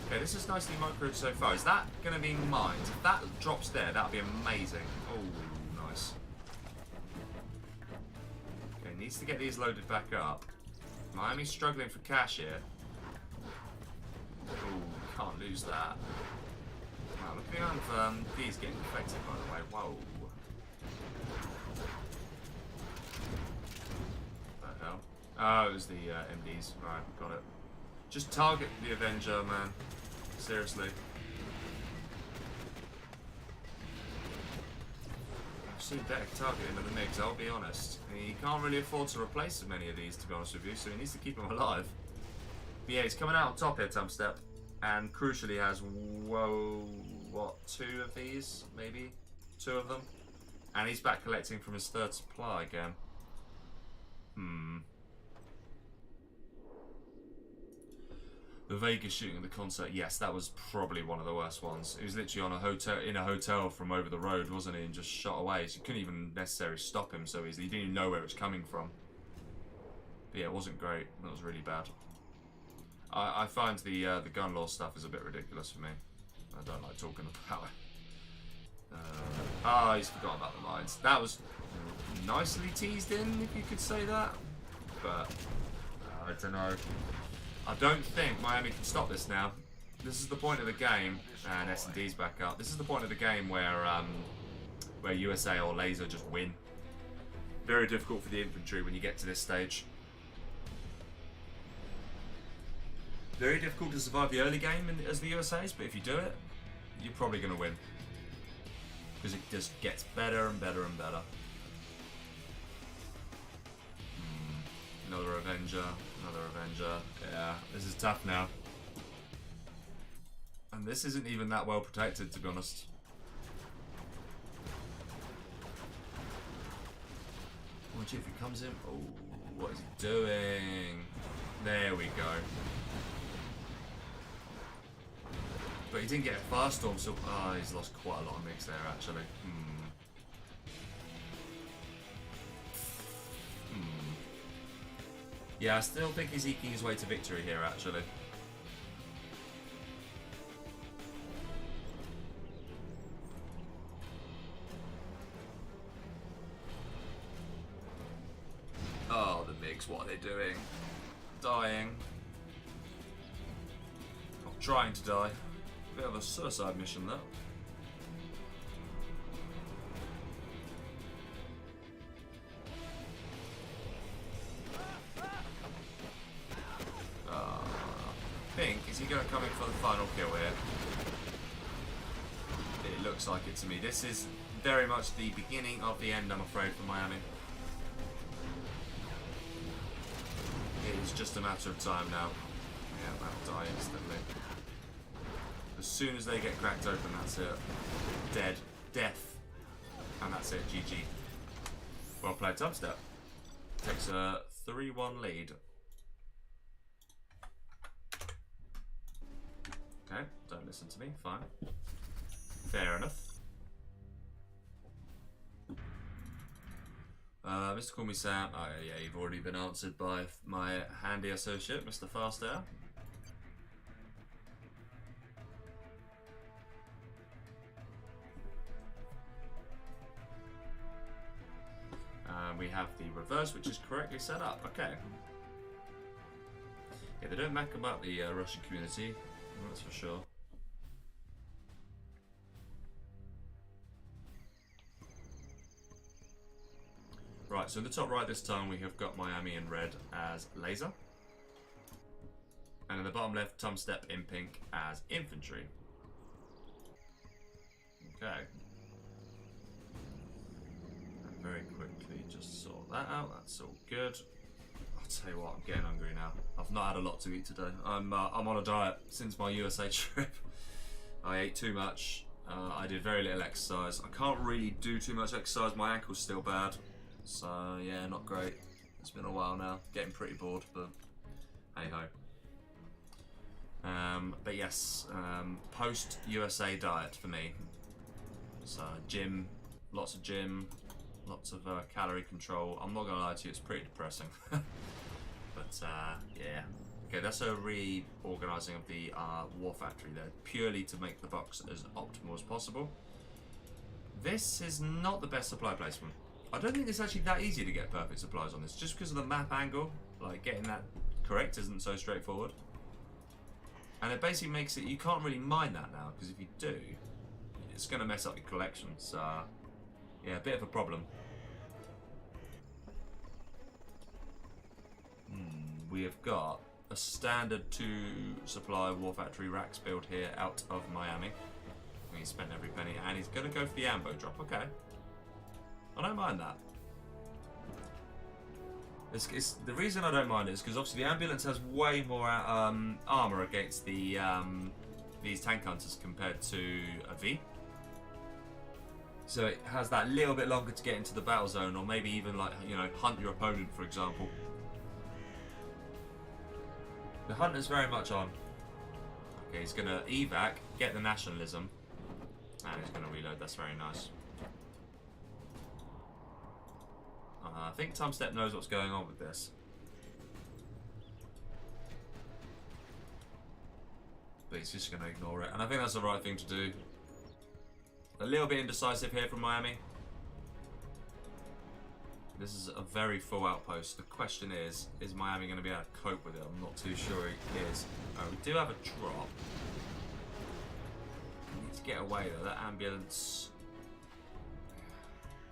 Okay, this is nicely microed so far. Is that going to be mined? If that drops there, that would be amazing. Oh, nice. Okay, needs to get these loaded back up. Miami's struggling for cash here. Ooh, can't lose that. Wow, look at the amount of these getting affected, by the way. Whoa. What the hell? Oh, it was the MDs. Right, got it. Just target the Avenger, man. Seriously. I've seen better targeting than the MiGs, I'll be honest. He can't really afford to replace so many of these, to be honest with you, so he needs to keep them alive. But yeah, he's coming out on top here, TumStep. And crucially has, whoa, what, 2 of these, maybe? 2 of them? And he's back collecting from his 3rd supply again. The Vegas shooting at the concert, yes, that was probably one of the worst ones. He was literally on a hotel, in a hotel from over the road, wasn't he? And just shot away. So you couldn't even necessarily stop him so easily. You didn't even know where it was coming from. But yeah, it wasn't great. That was really bad. I find the gun law stuff is a bit ridiculous for me. I don't like talking about it. He's forgot about the lines. That was nicely teased in, if you could say that. But I don't know. I don't think Miami can stop this now. This is the point of the game, and S&D's back up. This is the point of the game where USA or Laser just win. Very difficult for the infantry when you get to this stage. Very difficult to survive the early game as the USA's, but if you do it, you're probably going to win. Because it just gets better and better and better. Another Avenger. Another Avenger. Yeah, this is tough now. And this isn't even that well protected, to be honest. Watch if he comes in. Oh, what is he doing? There we go. But he didn't get a firestorm, so he's lost quite a lot of mix there, actually. Yeah, I still think he's eking his way to victory here, actually. Oh, the MiGs, what are they doing? Dying. Or trying to die. Bit of a suicide mission, though. Is he going to come in for the final kill here? It looks like it to me. This is very much the beginning of the end, I'm afraid, for Miami. It is just a matter of time now. Yeah, they'll die instantly. As soon as they get cracked open, that's it. Dead. Death. And that's it. GG. Well played, TumStep. Takes a 3-1 lead. Okay, don't listen to me, fine. Fair enough. Mr. Call Me Sam. Oh yeah, you've already been answered by my handy associate, Mr. Fastair. We have the reverse, which is correctly set up. Okay. Yeah, they don't back about the Russian community. That's for sure. Right, so in the top right this time we have got Miami in red as laser. And in the bottom left, TumStep in pink as infantry. Okay. And very quickly just sort that out, that's all good. I'll tell you what, I'm getting hungry now. I've not had a lot to eat today. I'm on a diet since my USA trip. I ate too much. I did very little exercise. I can't really do too much exercise. My ankle's still bad. So yeah, not great. It's been a while now. Getting pretty bored, but hey ho. But yes, post USA diet for me. So gym, lots of gym, lots of calorie control. I'm not gonna lie to you, it's pretty depressing. But yeah. Okay, that's a reorganising of the war factory there, purely to make the box as optimal as possible. This is not the best supply placement. I don't think it's actually that easy to get perfect supplies on this, just because of the map angle. Like, getting that correct isn't so straightforward. And it basically makes it, you can't really mine that now, because if you do, it's going to mess up your collection. So, yeah, a bit of a problem. We have got a standard 2 supply War Factory racks build here out of Miami. And he's spent every penny, and he's going to go for the ambo drop. Okay. I don't mind that. The reason I don't mind it is because obviously the ambulance has way more armor against the these tank hunters compared to a V. So it has that little bit longer to get into the battle zone, or maybe even, like, you know, hunt your opponent, for example. The hunter's very much on. Okay, he's gonna evac, get the nationalism, and he's gonna reload. That's very nice. I think TumStep knows what's going on with this. But he's just going to ignore it. And I think that's the right thing to do. A little bit indecisive here from Miami. This is a very full outpost. The question is Miami going to be able to cope with it? I'm not too sure it is. We do have a drop. We need to get away though. That ambulance...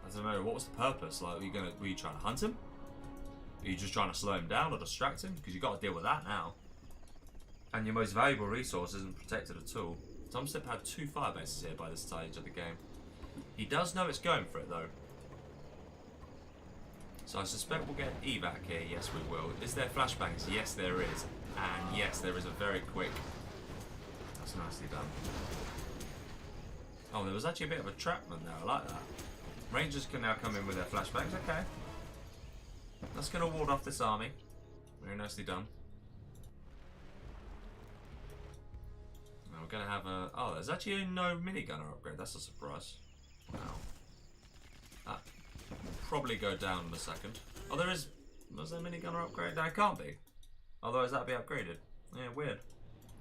I don't know, what was the purpose? Like, were you trying to hunt him? Are you just trying to slow him down or distract him? Because you've got to deal with that now. And your most valuable resource isn't protected at all. TumStep had 2 fire bases here by this stage of the game. He does know it's going for it though. So I suspect we'll get evac here. Yes, we will. Is there flashbangs? Yes, there is. And yes, there is a very quick... That's nicely done. Oh, there was actually a bit of a trapman there. I like that. Rangers can now come in with their flashbangs. Okay. That's going to ward off this army. Very nicely done. Now we're going to have a... Oh, there's actually no minigunner upgrade. That's a surprise. Wow. That will probably go down in a second. Oh, there is... Was there a minigunner upgrade? No, it can't be. Otherwise that'd be upgraded. Yeah, weird.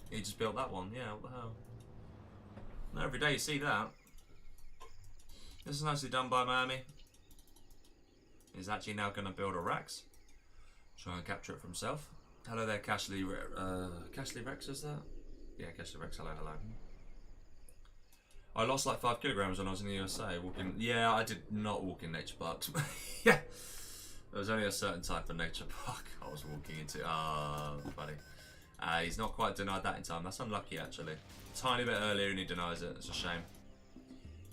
He just built that one. Yeah, what the hell? Not every day you see that. This is nicely done by Miami. He's actually now going to build a Rex. Try and capture it for himself. Hello there, Cashley Rex, is that? Yeah, Cashley Rex, hello, hello. I lost like 5 kilograms when I was in the USA walking. Yeah, I did not walk in nature parks. Yeah, there was only a certain type of nature park I was walking into. Ah, buddy. He's not quite denied that in time. That's unlucky, actually. Tiny bit earlier and he denies it. It's a shame.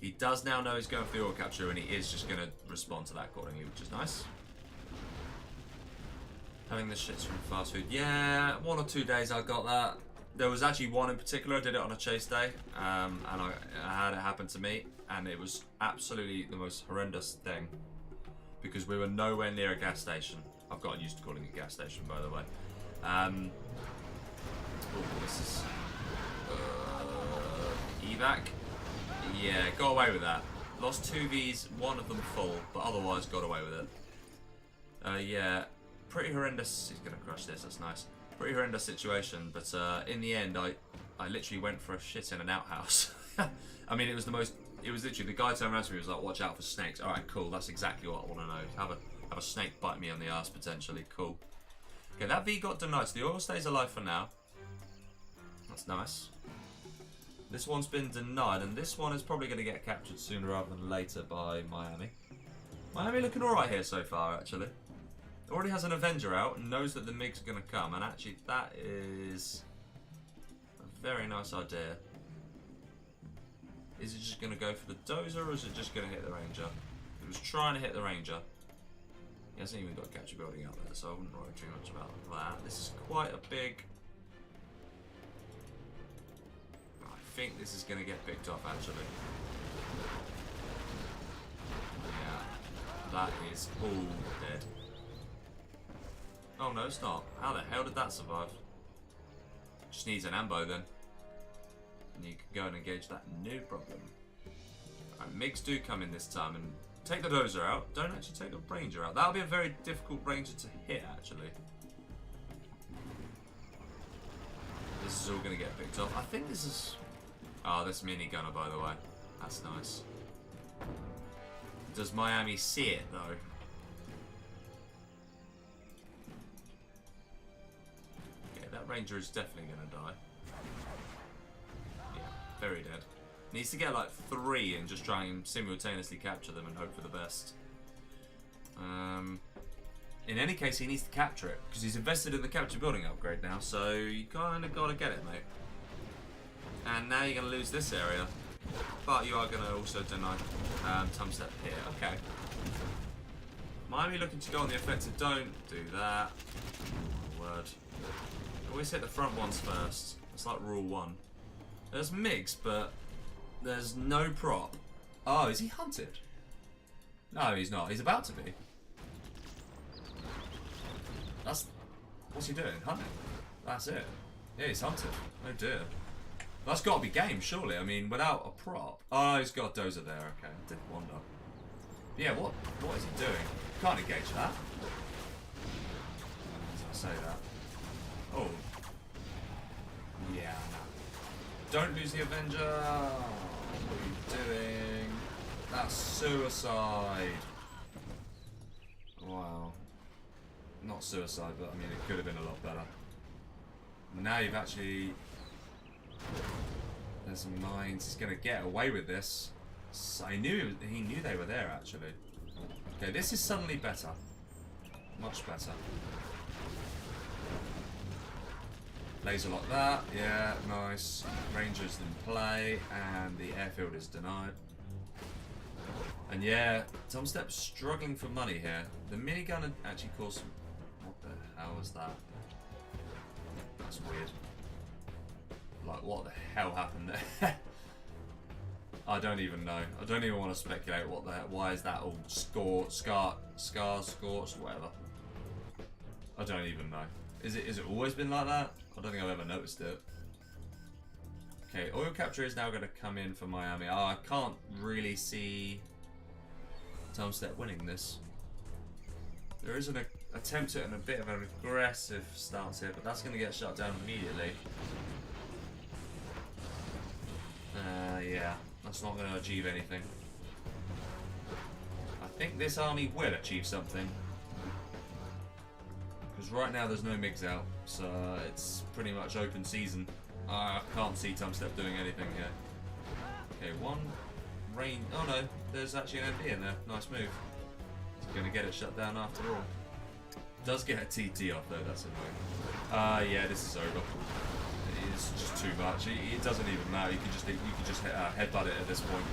He does now know he's going for the auto capture, and he is just going to respond to that accordingly, which is nice. Having the shits from fast food. Yeah, 1 or 2 days I got that. There was actually one in particular. I did it on a chase day, and I had it happen to me, and it was absolutely the most horrendous thing because we were nowhere near a gas station. I've gotten used to calling it a gas station, by the way. Oh, this is evac. Yeah, got away with that. Lost 2 Vs, 1 of them full, but otherwise got away with it. Yeah, pretty horrendous. He's gonna crush this. That's nice. Pretty horrendous situation, but in the end, I literally went for a shit in an outhouse. I mean, it was the most. It was literally the guy turned around to me and was like, "Watch out for snakes." All right, cool. That's exactly what I want to know. Have a snake bite me on the ass potentially. Cool. Okay, that V got denied. So the oil stays alive for now. That's nice. This one's been denied, and this one is probably going to get captured sooner rather than later by Miami. Miami looking alright here so far, actually. Already has an Avenger out and knows that the MiG's going to come, and actually that is a very nice idea. Is it just going to go for the dozer, or is it just going to hit the Ranger? It was trying to hit the Ranger. He hasn't even got a capture building out there, so I wouldn't worry too much about that. This is quite a big... I think this is going to get picked off, actually. Yeah, that is all dead. Oh no, it's not. How the hell did that survive? Just needs an ambo then. And you can go and engage that, no problem. Alright, MiGs do come in this time, and take the dozer out. Don't actually take the Ranger out. That'll be a very difficult Ranger to hit, actually. This is all going to get picked off. I think this is... Oh, this minigunner, by the way. That's nice. Does Miami see it though? Yeah, that Ranger is definitely gonna die. Yeah, very dead. Needs to get like 3 and just try and simultaneously capture them and hope for the best. In any case, he needs to capture it because he's invested in the capture building upgrade now. So you kind of gotta get it, mate. And now you're gonna lose this area, but you are gonna also deny TumStep here. Okay. Miami looking to go on the offensive. Don't do that. Oh, word. Always hit the front ones first. It's like rule 1. There's MiGs, but there's no prop. Oh, is he hunted? No, he's not. He's about to be. That's... What's he doing? Hunting? That's it. Yeah, he's hunted. Oh dear. That's got to be game, surely. I mean, without a prop. Oh, he's got a dozer there. Okay, didn't wonder. Yeah, what is he doing? Can't engage that. I say that. Oh. Yeah. Don't lose the Avenger. What are you doing? That's suicide. Wow. Not suicide, but I mean, it could have been a lot better. Now you've actually... There's some mines. He's going to get away with this. He knew they were there, actually. Okay, this is suddenly better. Much better. Laser like that. Yeah, nice. Rangers in play, and the airfield is denied. And yeah, TumStep's struggling for money here. The minigun actually caused some... What the hell was that? That's weird. Like, what the hell happened there? I don't even know. I don't even want to speculate what the hell. Why is that all scorched, whatever. I don't even know. Is it always been like that? I don't think I've ever noticed it. Okay, oil capture is now going to come in for Miami. Oh, I can't really see TumStep winning this. There is an attempt at a bit of an aggressive stance here, but that's going to get shut down immediately. Yeah, that's not going to achieve anything. I think this army will achieve something. Because right now there's no MiGs out, so it's pretty much open season. I can't see TumStep doing anything here. Okay, one rain. Oh no, there's actually an MP in there. Nice move. He's going to get it shut down after all. Does get a TT off though, that's annoying. Yeah, this is over. It's just too much. It doesn't even matter. You can just headbutt it at this point.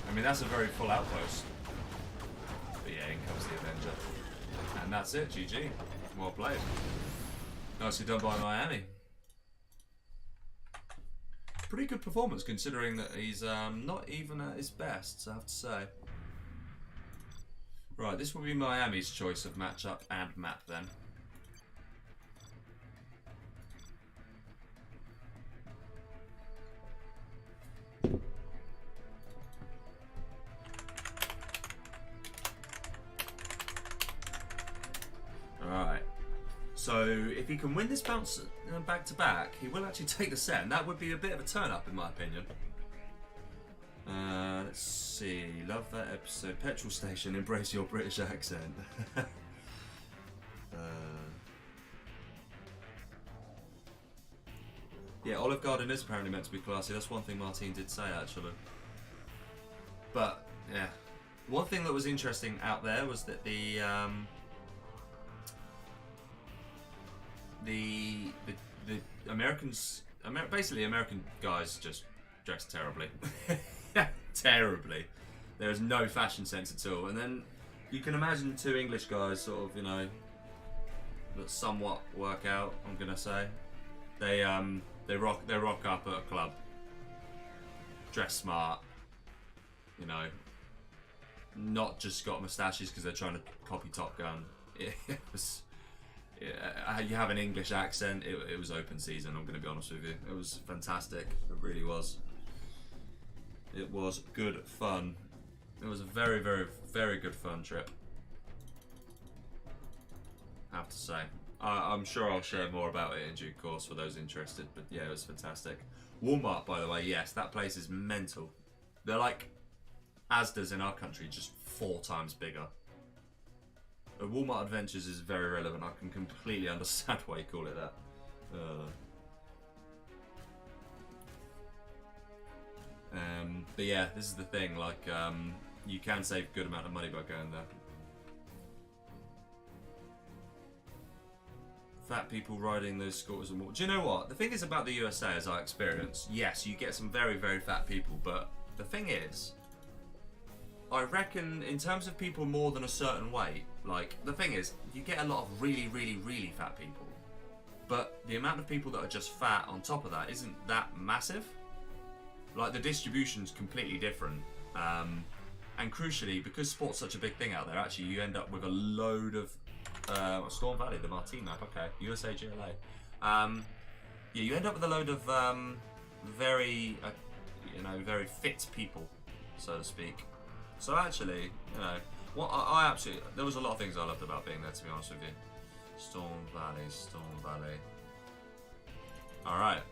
I mean, that's a very full outpost. But yeah, in comes the Avenger. And that's it, GG. Well played. Nicely done by Miami. Pretty good performance considering that he's not even at his best, I have to say. Right, this will be Miami's choice of matchup and map then. Alright, so if he can win this bounce back to back, he will actually take the set, and that would be a bit of a turn up in my opinion. Let's see, love that episode. Petrol station, embrace your British accent. Yeah, Olive Garden is apparently meant to be classy. That's one thing Martine did say actually. But yeah, one thing that was interesting out there was that the Americans, basically American guys just dress terribly. Terribly. There is no fashion sense at all. And then you can imagine two English guys sort of, you know, that somewhat work out, I'm gonna say. They rock up at a club. Dress smart. You know. Not just got moustaches because they're trying to copy Top Gun. It was, yeah, you have an English accent. It was open season, I'm gonna be honest with you. It was fantastic. It really was. It was good fun. It was a very, very, very good fun trip, I have to say. I'm sure I'll share more about it in due course for those interested, but yeah, it was fantastic. Walmart, by the way, yes, that place is mental. They're like Asda's in our country just 4 times bigger. Walmart Adventures is very relevant. I can completely understand why you call it that. But yeah, this is the thing. Like, you can save a good amount of money by going there. Fat people riding those scooters and more. Do you know what? The thing is about the USA, as I experience, yes, you get some very, very fat people, but the thing is, I reckon in terms of people more than a certain weight, like, the thing is, you get a lot of really, really, really fat people, but the amount of people that are just fat on top of that isn't that massive. Like, the distribution's completely different. And crucially, because sport's such a big thing out there, actually you end up with a load of Storm Valley, the Martine map, okay, USA GLA. Yeah, you end up with a load of very, very fit people, so to speak. So actually, I absolutely, there was a lot of things I loved about being there, to be honest with you. Storm Valley. All right.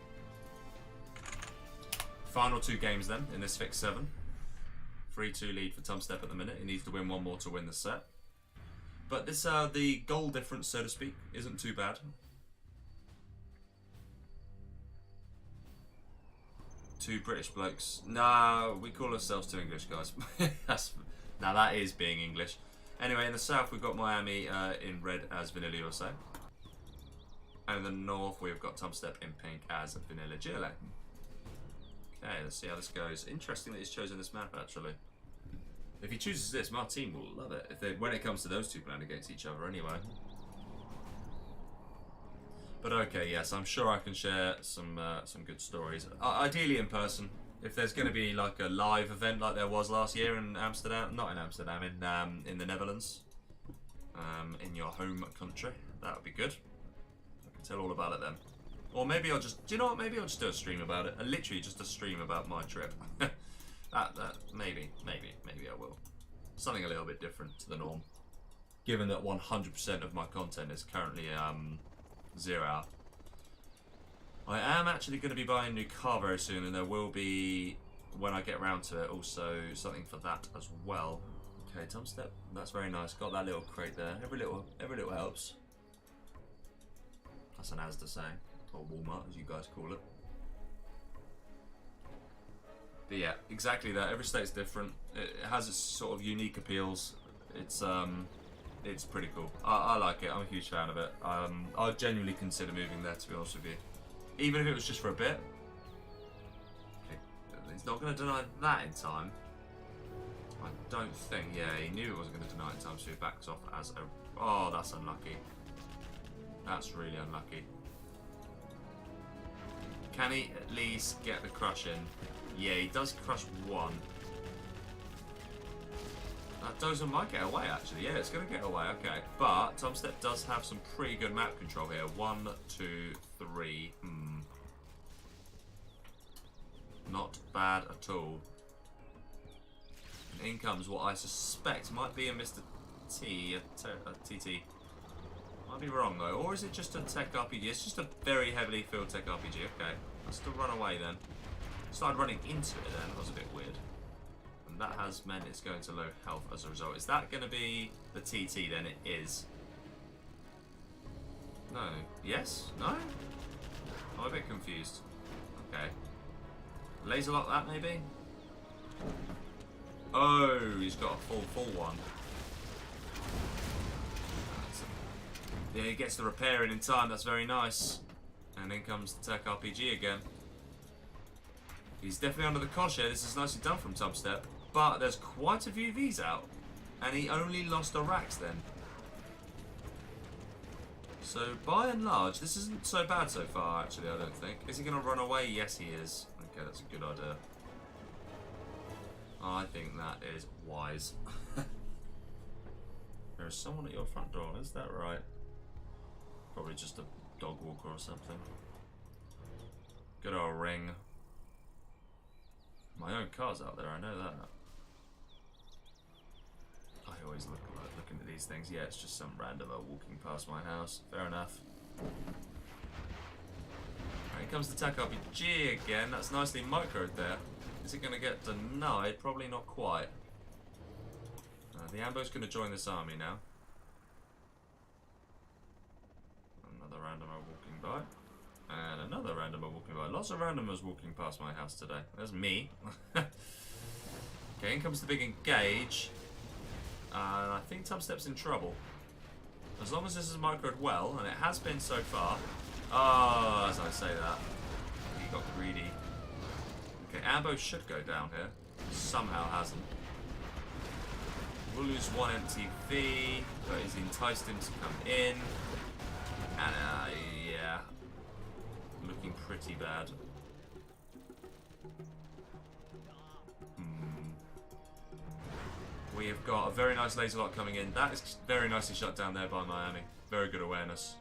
Final 2 games then in this fixed 7. 3-2 lead for TumStep at the minute. He needs to win 1 more to win the set. But this, the goal difference, so to speak, isn't too bad. 2 British blokes. Nah, we call ourselves 2 English guys. Now that is being English. Anyway, in the south we've got Miami in red as Vanilla USA. And in the north we've got TumStep in pink as Vanilla GLA. Okay, let's see how this goes. Interesting that he's chosen this map, actually. If he chooses this, my team will love it. When it comes to those 2 playing against each other, anyway. But okay, yes, I'm sure I can share some good stories. Ideally in person. If there's going to be like a live event like there was last year in Amsterdam, not in Amsterdam, in the Netherlands, in your home country, that would be good. I can tell all about it then. Or maybe I'll just, do you know what? Maybe I'll just do a stream about it. Literally just a stream about my trip. Maybe I will. Something a little bit different to the norm. Given that 100% of my content is currently 0 hour. I am actually going to be buying a new car very soon, and there will be, when I get around to it, also something for that as well. Okay, TumStep, that's very nice. Got that little crate there. Every little helps. That's an Asda saying. Or Walmart, as you guys call it. But yeah, exactly that. Every state's different. It has its sort of unique appeals. It's pretty cool. I like it. I'm a huge fan of it. I'd genuinely consider moving there, to be honest with you. Even if it was just for a bit. He's not going to deny that in time. I don't think. Yeah, he knew it wasn't going to deny it in time, so he backs off as a... Oh, that's unlucky. That's really unlucky. Can he at least get the crush in? Yeah, he does crush 1. That Dozer might get away, actually. Yeah, it's going to get away, okay. But TumStep does have some pretty good map control here. 1, 2, 3. Not bad at all. And in comes what I suspect might be a Mr. T, a TT. Might be wrong though, or is it just a tech RPG? It's just a very heavily filled tech RPG. Okay, I'll still run away then. Started running into it then, that was a bit weird. And that has meant it's going to low health as a result. Is that going to be the TT then? It is. No. Yes? No? I'm a bit confused. Okay. Laser lock that maybe? Oh, he's got a full one. Yeah, he gets the repair in time, that's very nice. And then comes the Tech RPG again. He's definitely under the cosh here, this is nicely done from TumStep. But there's quite a few Vs out. And he only lost a Rax then. So by and large, this isn't so bad so far actually, I don't think. Is he going to run away? Yes he is. Okay, that's a good idea. I think that is wise. There is someone at your front door, is that right? Probably just a dog walker or something. Good old ring. My own car's out there, I know that. I always look looking at these things. Yeah, it's just some randomer walking past my house. Fair enough. Right, here comes the Tech RPG again. That's nicely microed there. Is it going to get denied? Probably not quite. The Ambo's going to join this army now. Another randomer walking by. And another randomer walking by. Lots of randomers walking past my house today. There's me. Okay, in comes the big engage. And I think TumStep's in trouble. As long as this is microed well, and it has been so far. Oh, as I say that. He got greedy. Okay, Ambo should go down here. Somehow hasn't. We'll lose one MTV, but he's enticed him to come in. And yeah. Looking pretty bad. We have got a very nice laser lock coming in. That is very nicely shut down there by Miami. Very good awareness.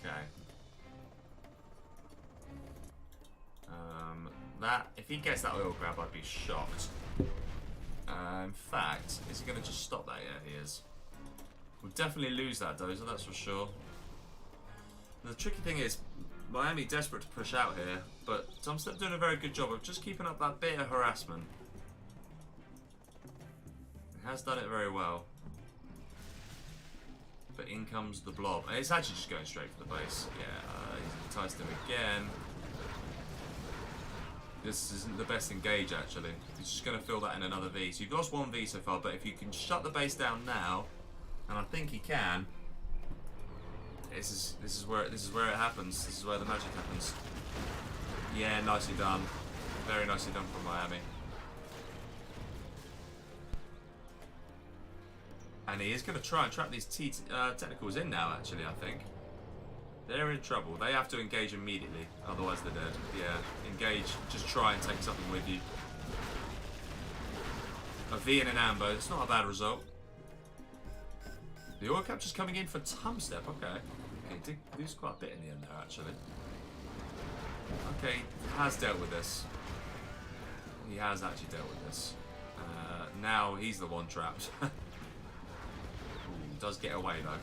Okay. That, if he gets that oil grab, I'd be shocked. In fact, is he going to just stop that? Yeah, he is. We'll definitely lose that dozer, that's for sure. The tricky thing is, Miami desperate to push out here, but TumStep doing a very good job of just keeping up that bit of harassment. He has done it very well. But in comes the blob. And it's actually just going straight for the base. Yeah, he's enticed him again. This isn't the best engage, actually. He's just going to fill that in another V. So you've lost one V so far, but if you can shut the base down now, and I think he can. This is where it happens. This is where the magic happens. Yeah, nicely done. Very nicely done from Miami. And he is going to try and trap these technicals in now. Actually, I think they're in trouble. They have to engage immediately, otherwise they're dead. Yeah, engage. Just try and take something with you. A V and an Ambo. It's not a bad result. The oil capture's coming in for TumStep, okay. Okay, did lose quite a bit in the end there, actually. Okay, has dealt with this. He has actually dealt with this. Now he's the one trapped. Ooh, does get away though.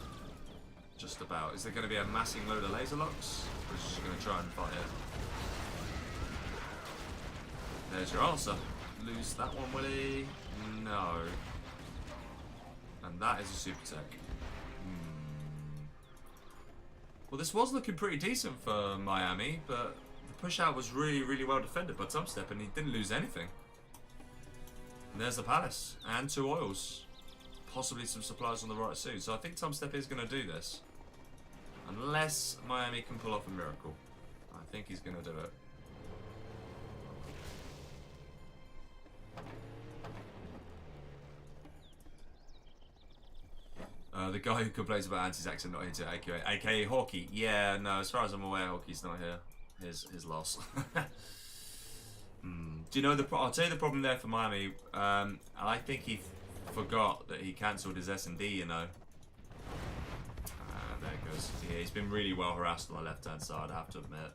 Just about. Is there going to be a massing load of laser locks? Or is he just going to try and fight it? There's your answer. Lose that one, will he? No. And that is a super tech. Well, this was looking pretty decent for Miami, but the push out was really, really well defended by TumStep, and he didn't lose anything. And there's the palace and 2 oils, possibly some supplies on the right soon. So I think TumStep is going to do this, unless Miami can pull off a miracle. I think he's going to do it. The guy who complains about Anti's accent not into aka Hawkey. Yeah, no, as far as I'm aware, Hawkey's not here. His loss. Do you know I'll tell you the problem there for Miami. I think he forgot that he cancelled his S&D, you know. There it goes. Yeah, he's been really well harassed on the left-hand side, I have to admit.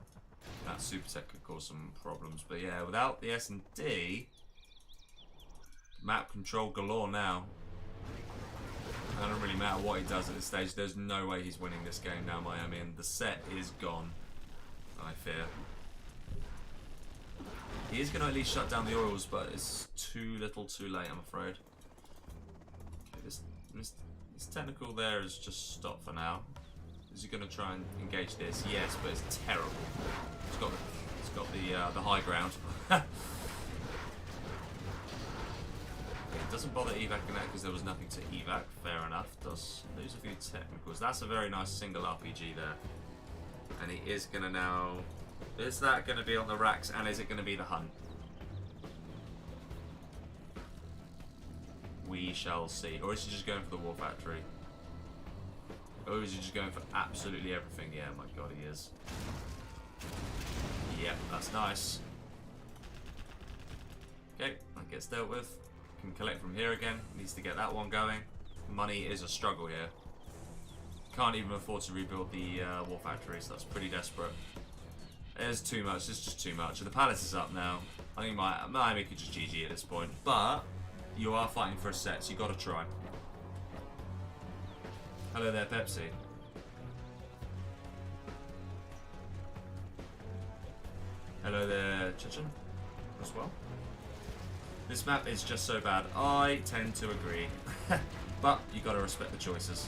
That super tech could cause some problems. But yeah, without the S&D, map control galore now. It doesn't really matter what he does at this stage. There's no way he's winning this game now, Miami, and the set is gone, I fear. He is going to at least shut down the oils, but it's too little too late, I'm afraid. Okay, this technical there is just stopped for now. Is he going to try and engage this? Yes, but it's terrible. It's got the high ground. It doesn't bother evacing that because there was nothing to evac. Fair enough. Does lose a few technicals. That's a very nice single RPG there. And he is going to now... Is that going to be on the racks, and is it going to be the hunt? We shall see. Or is he just going for the war factory? Or is he just going for absolutely everything? Yeah, my god, he is. Yep, that's nice. Okay, that gets dealt with. Can collect from here again. Needs to get that one going. Money is a struggle here. Can't even afford to rebuild the war factory, so that's pretty desperate. There's too much. It's just too much. And the palace is up now. I think Miami could just GG at this point. But you are fighting for a set, so you got to try. Hello there, Pepsi. Hello there, Chechen, as well. This map is just so bad. I tend to agree. But you got to respect the choices.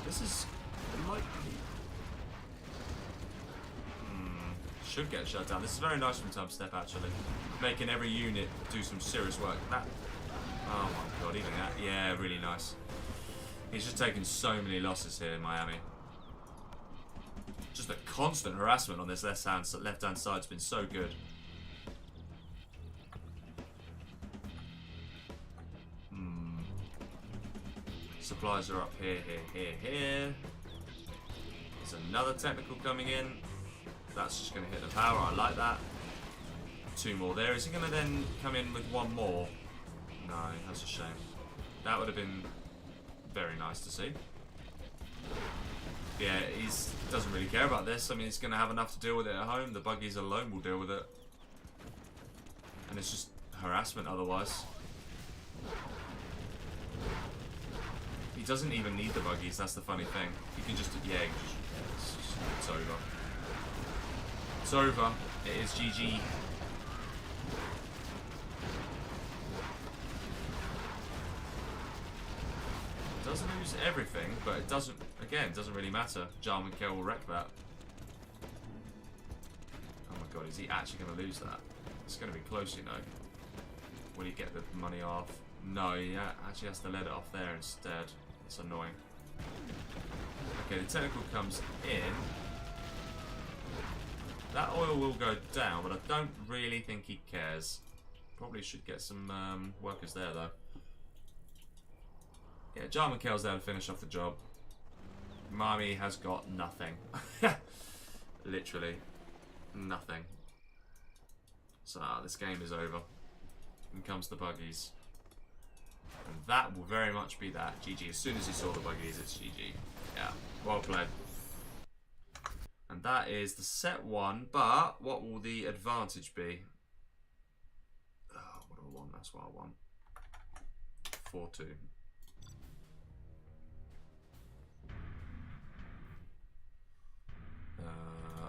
This is likely. Should get shut down. This is very nice from TumStep, actually. Making every unit do some serious work. That. Oh my god, even that. Yeah, really nice. He's just taking so many losses here in Miami. Just a constant harassment on this left-hand side's been so good. Supplies are up here, here. There's another technical coming in. That's just going to hit the power. I like that. 2 more there. Is he going to then come in with 1 more? No, that's a shame. That would have been very nice to see. Yeah, he doesn't really care about this. I mean, he's going to have enough to deal with it at home. The buggies alone will deal with it. And it's just harassment otherwise. He doesn't even need the buggies, that's the funny thing. You can just, yeah, it's over. It's over. It is GG. It doesn't lose everything, but it doesn't, again, it doesn't really matter. Jarman Kell will wreck that. Oh my god, is he actually going to lose that? It's going to be close, you know. Will he get the money off? No, he actually has to let it off there instead. It's annoying. Okay, the technical comes in. That oil will go down, but I don't really think he cares. Probably should get some workers there, though. Yeah, Jarman Kell's there to finish off the job. Miami has got nothing. Literally nothing. So this game is over. In comes the buggies. And that will very much be that. GG. As soon as he saw the buggies, it's GG. Yeah, well played. And that is the set 1, but what will the advantage be? Oh, what do I want? That's what I want. 4-2.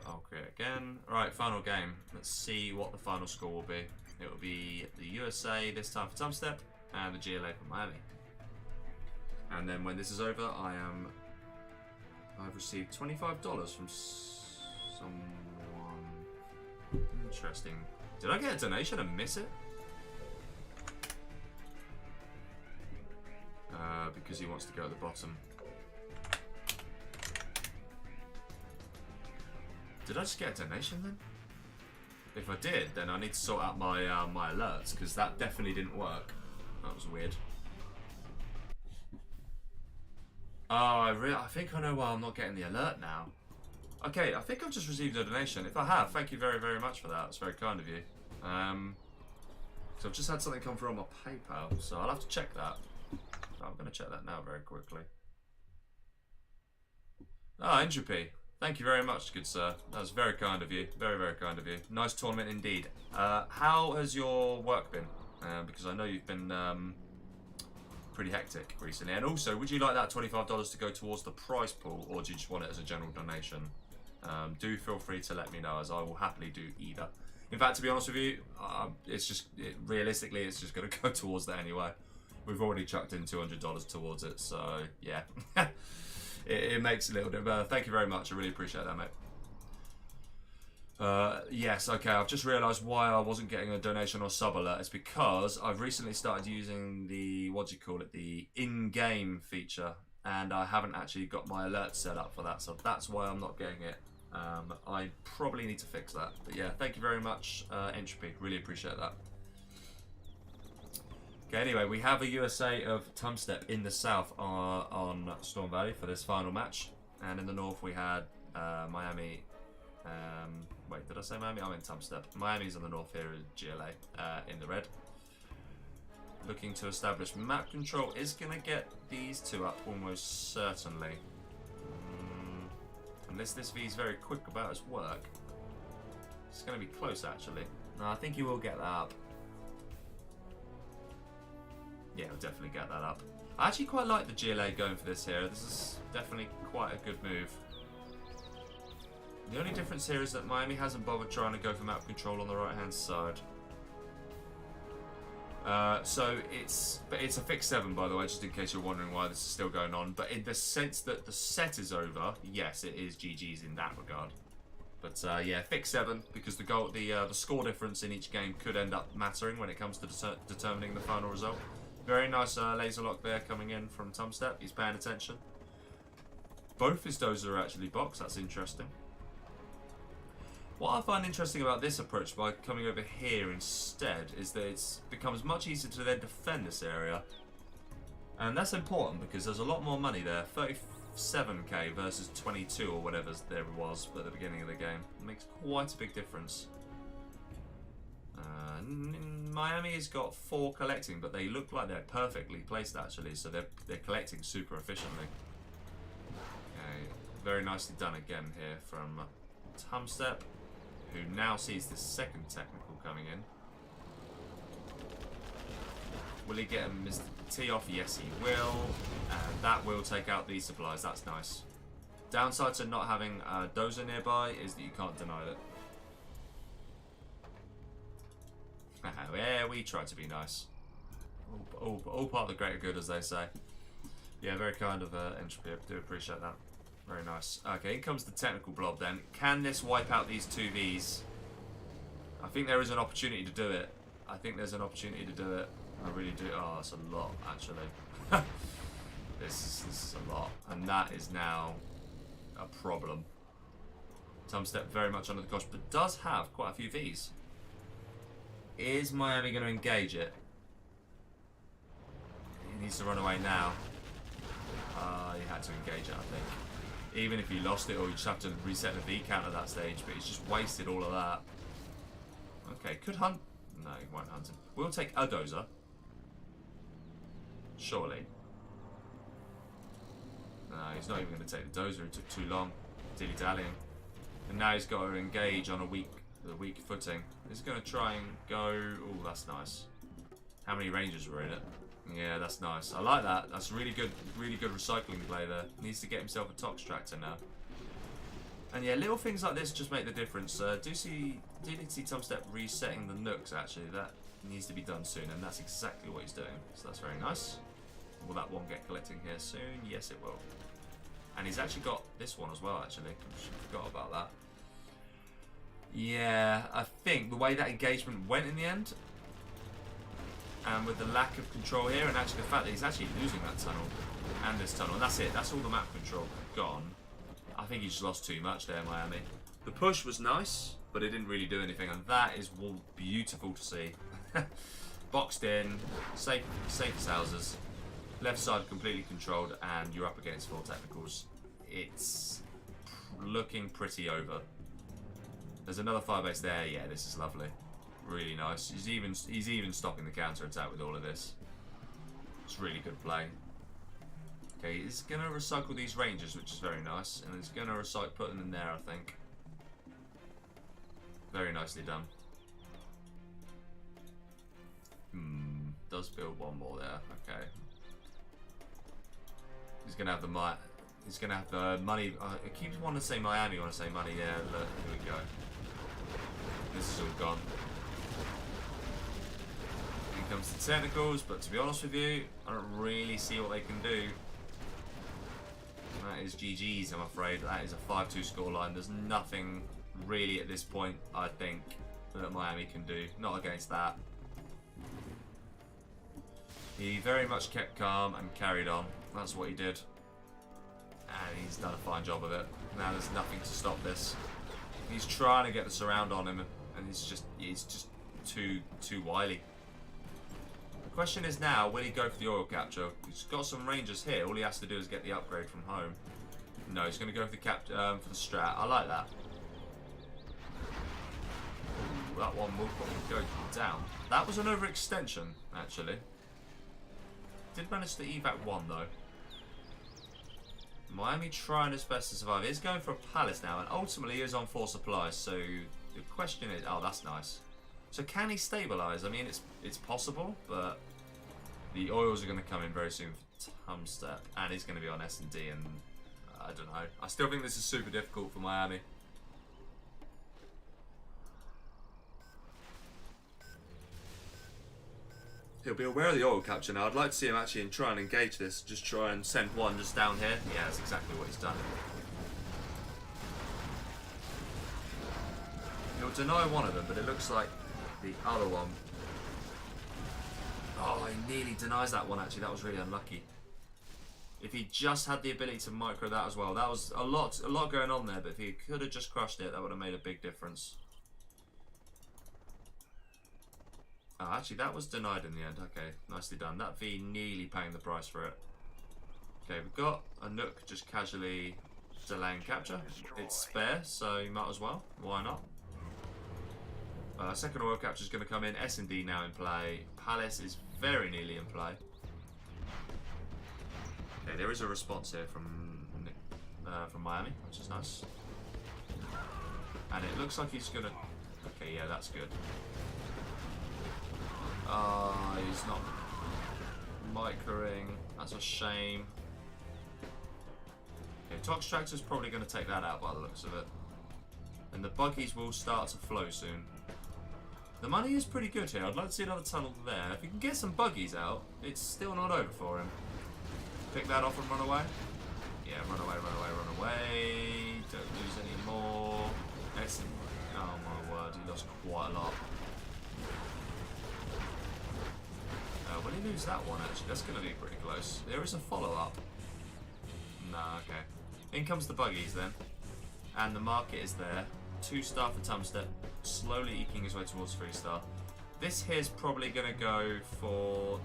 I'll create again. Right, final game. Let's see what the final score will be. It will be the USA this time for TumStep and the GLA for Miami. And then when this is over, I've received $25 from someone. Interesting. Did I get a donation and miss it? Because he wants to go at the bottom. Did I just get a donation then? If I did, then I need to sort out my my alerts, because that definitely didn't work. That was weird. Oh, I think I know why I'm not getting the alert now. Okay, I think I've just received a donation. If I have, thank you very, very much for that. It's very kind of you. So I've just had something come through on my PayPal, so I'll have to check that. So I'm going to check that now very quickly. Ah, Entropy. Thank you very much, good sir. That was very kind of you. Very, very kind of you. Nice tournament indeed. How has your work been? Because I know you've been pretty hectic recently. And also, would you like that $25 to go towards the prize pool, or do you just want it as a general donation? Do feel free to let me know, as I will happily do either. In fact, to be honest with you, realistically, it's just going to go towards that anyway. We've already chucked in $200 towards it, so yeah. It makes a little bit better. Thank you very much. I really appreciate that, mate. Yes, okay. I've just realised why I wasn't getting a donation or sub alert. It's because I've recently started using the, the in-game feature, and I haven't actually got my alerts set up for that, so that's why I'm not getting it. I probably need to fix that. But yeah, thank you very much, Entropy. Really appreciate that. Okay, anyway, we have a USA of TumStep in the south on Storm Valley for this final match. And in the north we had Miami. Wait, did I say Miami? I meant TumStep. Miami's in the north here, GLA in the red. Looking to establish map control is going to get these two up almost certainly. Unless this V's very quick about his work. It's going to be close actually. No, I think he will get that up. Yeah, we'll definitely get that up. I actually quite like the GLA going for this here. This is definitely quite a good move. The only difference here is that Miami hasn't bothered trying to go for map control on the right-hand side. So it's a fixed 7, by the way, just in case you're wondering why this is still going on. But in the sense that the set is over, yes, it is GG's in that regard. But yeah, fixed 7 because the score difference in each game could end up mattering when it comes to determining the final result. Very nice laser lock there coming in from TumStep. He's paying attention. Both his dozers are actually boxed. That's interesting. What I find interesting about this approach by coming over here instead is that it becomes much easier to then defend this area. And that's important because there's a lot more money there. 37k versus 22 or whatever there was at the beginning of the game. It makes quite a big difference. Miami has got 4 collecting, but they look like they're perfectly placed actually, so they're collecting super efficiently. Okay, very nicely done again here from TumStep, who now sees the second technical coming in. Will he get him Mr. T off? Yes, he will. And that will take out these supplies. That's nice. Downside to not having a dozer nearby is that you can't deny it. Yeah, we try to be nice. All part of the greater good, as they say. Yeah, very kind of Entropy. I do appreciate that. Very nice. Okay, in comes the technical blob then. Can this wipe out these 2Vs? I think there is an opportunity to do it. I think there's an opportunity to do it. I really do. Oh, that's a lot, actually. This is a lot. And that is now a problem. TumStep very much under the cosh, but does have quite a few Vs. Is Miami going to engage it? He needs to run away now. He had to engage it, I think. Even if he lost it, or you just have to reset the V count at that stage, but he's just wasted all of that. Okay, could hunt. No, he won't hunt him. We'll take a dozer. Surely. No, he's not even going to take the dozer. It took too long. Dilly-dallying. And now he's got to engage on a weak footing. He's going to try and go... Oh, that's nice. How many rangers were in it? Yeah, that's nice. I like that. That's really good recycling play there. Needs to get himself a Tox Tractor now. And yeah, little things like this just make the difference. Do need to see TumStep resetting the nooks actually. That needs to be done soon, and that's exactly what he's doing. So that's very nice. Will that one get collecting here soon? Yes, it will. And he's actually got this one as well, actually. I forgot about that. Yeah, I think the way that engagement went in the end, and with the lack of control here, and actually the fact that he's actually losing that tunnel and this tunnel, and that's it. That's all the map control gone. I think he just lost too much there, Miami. The push was nice, but it didn't really do anything, and that is beautiful to see. Boxed in, safe as houses. Left side completely controlled, and you're up against 4 technicals. It's looking pretty over. There's another firebase there. Yeah, this is lovely. Really nice. He's even stopping the counter attack with all of this. It's really good play. Okay, he's gonna recycle these rangers, which is very nice, and he's gonna put them in there, I think. Very nicely done. Does build one more there. Okay. He's gonna have the money. I keep wanting to say Miami. I want to say money. Yeah, look, here we go. This is all gone. Here comes the technicals, but to be honest with you, I don't really see what they can do. That is GG's, I'm afraid. That is a 5-2 scoreline. There's nothing really at this point, I think, that Miami can do. Not against that. He very much kept calm and carried on. That's what he did. And he's done a fine job of it. Now there's nothing to stop this. He's trying to get the surround on him, and he's just too wily. The question is now, will he go for the oil capture? He's got some rangers here. All he has to do is get the upgrade from home. No, he's going to go for the strat. I like that. Ooh, that one will probably go down. That was an overextension, actually. Did manage to evac 1 though. Miami trying his best to survive. He's going for a palace now, and ultimately he is on 4 supplies. So the question is, oh, that's nice. So can he stabilise? I mean, it's possible, but The oils are going to come in very soon for TumStep, and he's going to be on S&D, and I don't know. I still think this is super difficult for Miami. He'll be aware of the oil capture now. I'd like to see him actually try and engage this. Just try and send one just down here. Yeah, that's exactly what he's done. He'll deny one of them, but it looks like the other one. Oh, he nearly denies that one actually. That was really unlucky. If he just had the ability to micro that as well, that was a lot going on there. But if he could have just crushed it, that would have made a big difference. Oh, actually, that was denied in the end. Okay, nicely done. That V nearly paying the price for it. Okay, we've got a Nook just casually delaying capture. It's spare, so you might as well. Why not? Second oil capture is going to come in. S&D now in play. Palace is very nearly in play. Okay, there is a response here from Miami, which is nice. And it looks like he's going to... Okay, yeah, that's good. He's not microing. That's a shame. Okay, Tox Tractor's probably going to take that out by the looks of it. And the buggies will start to flow soon. The money is pretty good here. I'd like to see another tunnel there. If you can get some buggies out, it's still not over for him. Pick that off and run away. Yeah, run away, run away, run away. Don't lose any more. Excellent. Oh my word, he lost quite a lot. Will he lose that one actually? That's going to be pretty close. There is a follow-up. Nah, okay. In comes the buggies then. And the market is there. 2-star for TumStep. Slowly eking his way towards 3-star. This here's probably going to go for...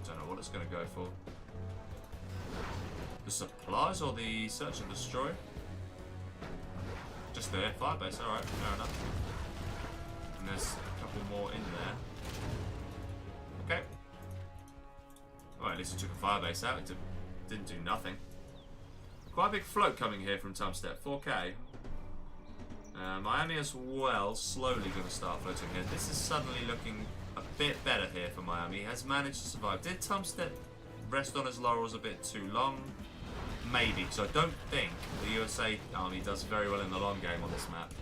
I don't know what it's going to go for. The supplies or the search and destroy? Just there. Firebase, alright, fair enough. And there's a couple more in there. Okay. Well, at least he took a firebase out. It didn't do nothing. Quite a big float coming here from TumStep. 4K. Miami as well, slowly going to start floating here. This is suddenly looking a bit better here for Miami. He has managed to survive. Did TumStep rest on his laurels a bit too long? Maybe, because I don't think the USA Army does very well in the long game on this map.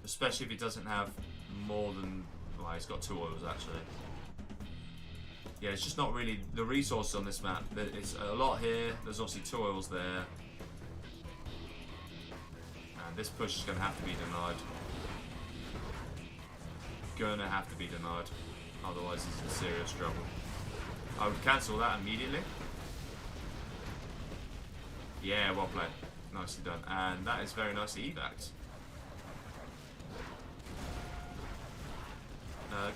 Especially if he doesn't have more than... Well, he's got 2 oils actually. Yeah, it's just not really the resources on this map. It's a lot here. There's obviously 2 oils there. And this push is going to have to be denied. Gonna have to be denied. Otherwise, he's in serious trouble. I would cancel that immediately. Yeah, well played. Nicely done. And that is very nicely evac.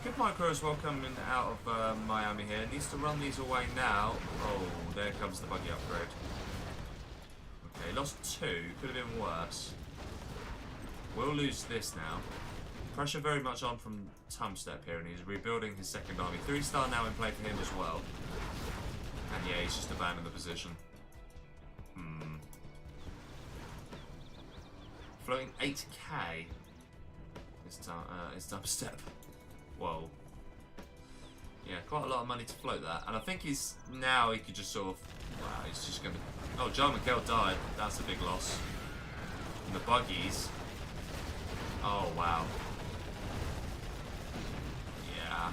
Good micro as well coming out of Miami here. Needs to run these away now. Oh, there comes the buggy upgrade. Okay, lost 2. Could have been worse. We'll lose this now. Pressure very much on from TumStep here, and he's rebuilding his second army. 3-star now in play for him as well. And yeah, he's just abandoned the position. Floating 8k. It's TumStep. Whoa. Yeah, quite a lot of money to float that. And I think he's... Now he could just sort of... Wow, he's just going to... Oh, John McKell died. That's a big loss. And the buggies... Oh, wow. Yeah.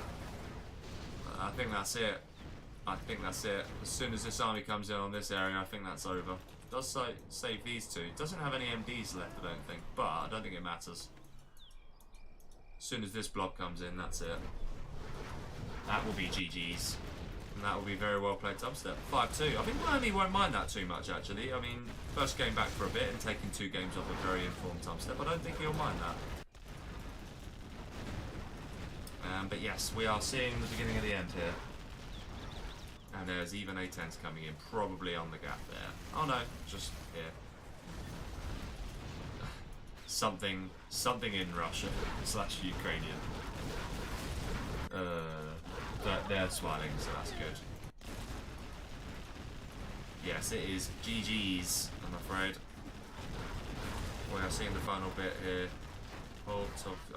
I think that's it. I think that's it. As soon as this army comes in on this area, I think that's over. It does save these 2. It doesn't have any MDs left, I don't think. But I don't think it matters. As soon as this blob comes in, that's it. That will be GG's. And that will be very well played TumStep. 5-2. I think Miami won't mind that too much, actually. I mean, first game back for a bit and taking 2 games off a very informed TumStep. I don't think he'll mind that. But yes, we are seeing the beginning of the end here. And there's even A10s coming in, probably on the gap there. Oh no, just here. Something in Russia / Ukrainian. But they're smiling, so that's good. Yes, it is GG's, I'm afraid. We are seeing the final bit here.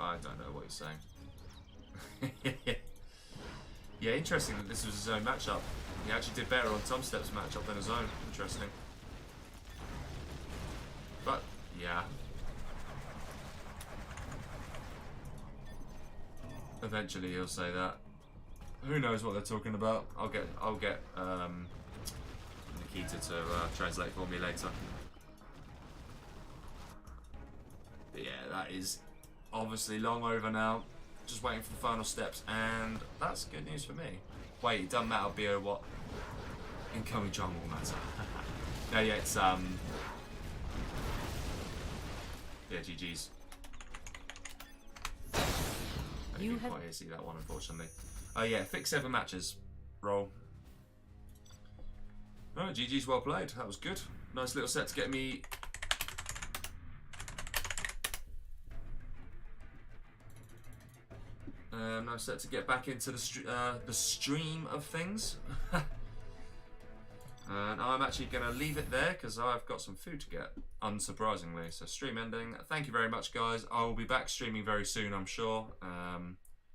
I don't know what he's saying. Yeah, interesting that this was his own matchup. He actually did better on TumStep's matchup than his own. Interesting. But, yeah. Eventually he'll say that. Who knows what they're talking about? I'll get Nikita to translate for me later. But yeah, that is obviously long over now. Just waiting for the final steps, and that's good news for me. Wait, it doesn't matter, BO what? Incoming jungle matter. No, yeah, it's yeah, GG's. I didn't quite see that one, unfortunately. Oh yeah, fix 7 matches. Roll. Alright, GG's, well played. That was good. Nice little set to get me. Nice set to get back into the stream of things. And I'm actually going to leave it there because I've got some food to get, unsurprisingly. So stream ending. Thank you very much, guys. I will be back streaming very soon, I'm sure.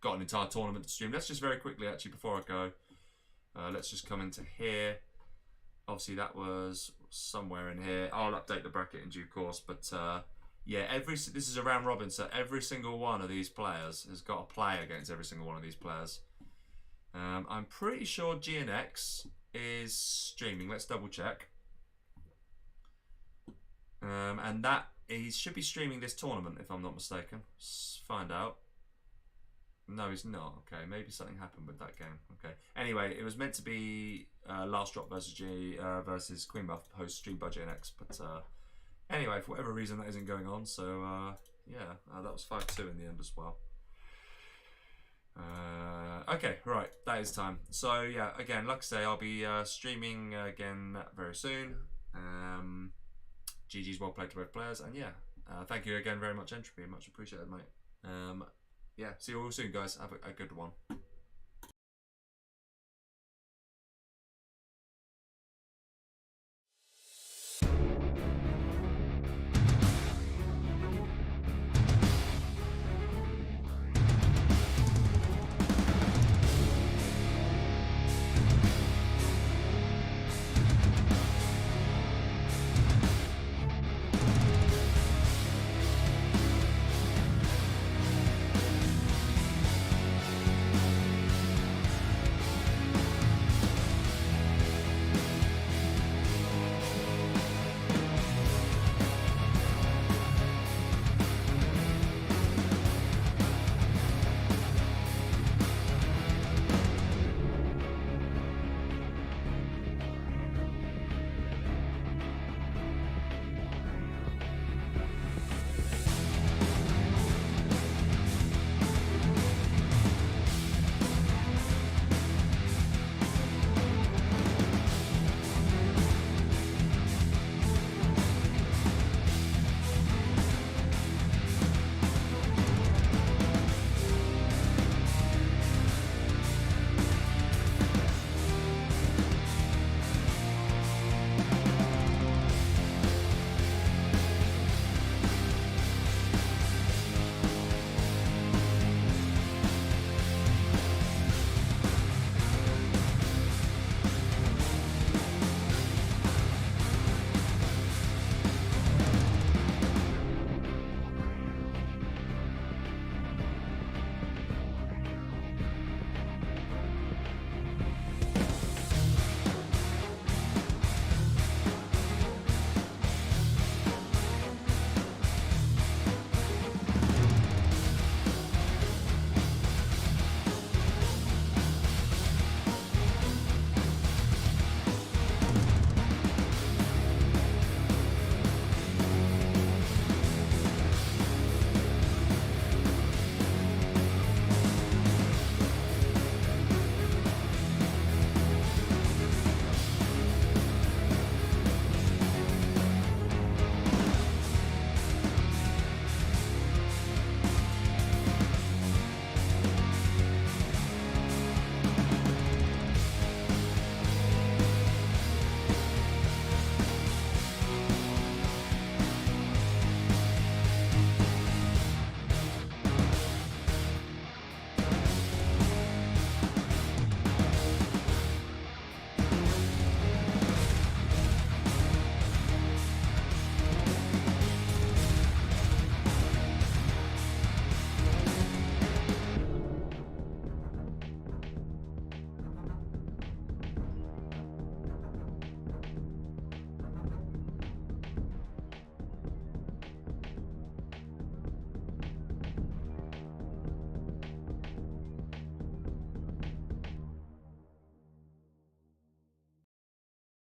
Got an entire tournament to stream. Let's just very quickly, actually, before I go, let's just come into here. Obviously, that was somewhere in here. I'll update the bracket in due course. But yeah, this is a round robin, so every single one of these players has got to play against every single one of these players. I'm pretty sure GNX is streaming. Let's double check. And that he should be streaming this tournament, if I'm not mistaken. Let's find out. No, he's not. Okay, maybe something happened with that game. Okay. Anyway, it was meant to be Last Drop versus Queen Buff host stream by GNX, but anyway, for whatever reason that isn't going on. So yeah, that was 5-2 in the end as well. Okay, right, that is time. So yeah, again, like I say, I'll be streaming again very soon. GG's, well played to both players, and yeah, thank you again very much, Entropy, much appreciated, mate. Yeah, see you all soon, guys. Have a good one.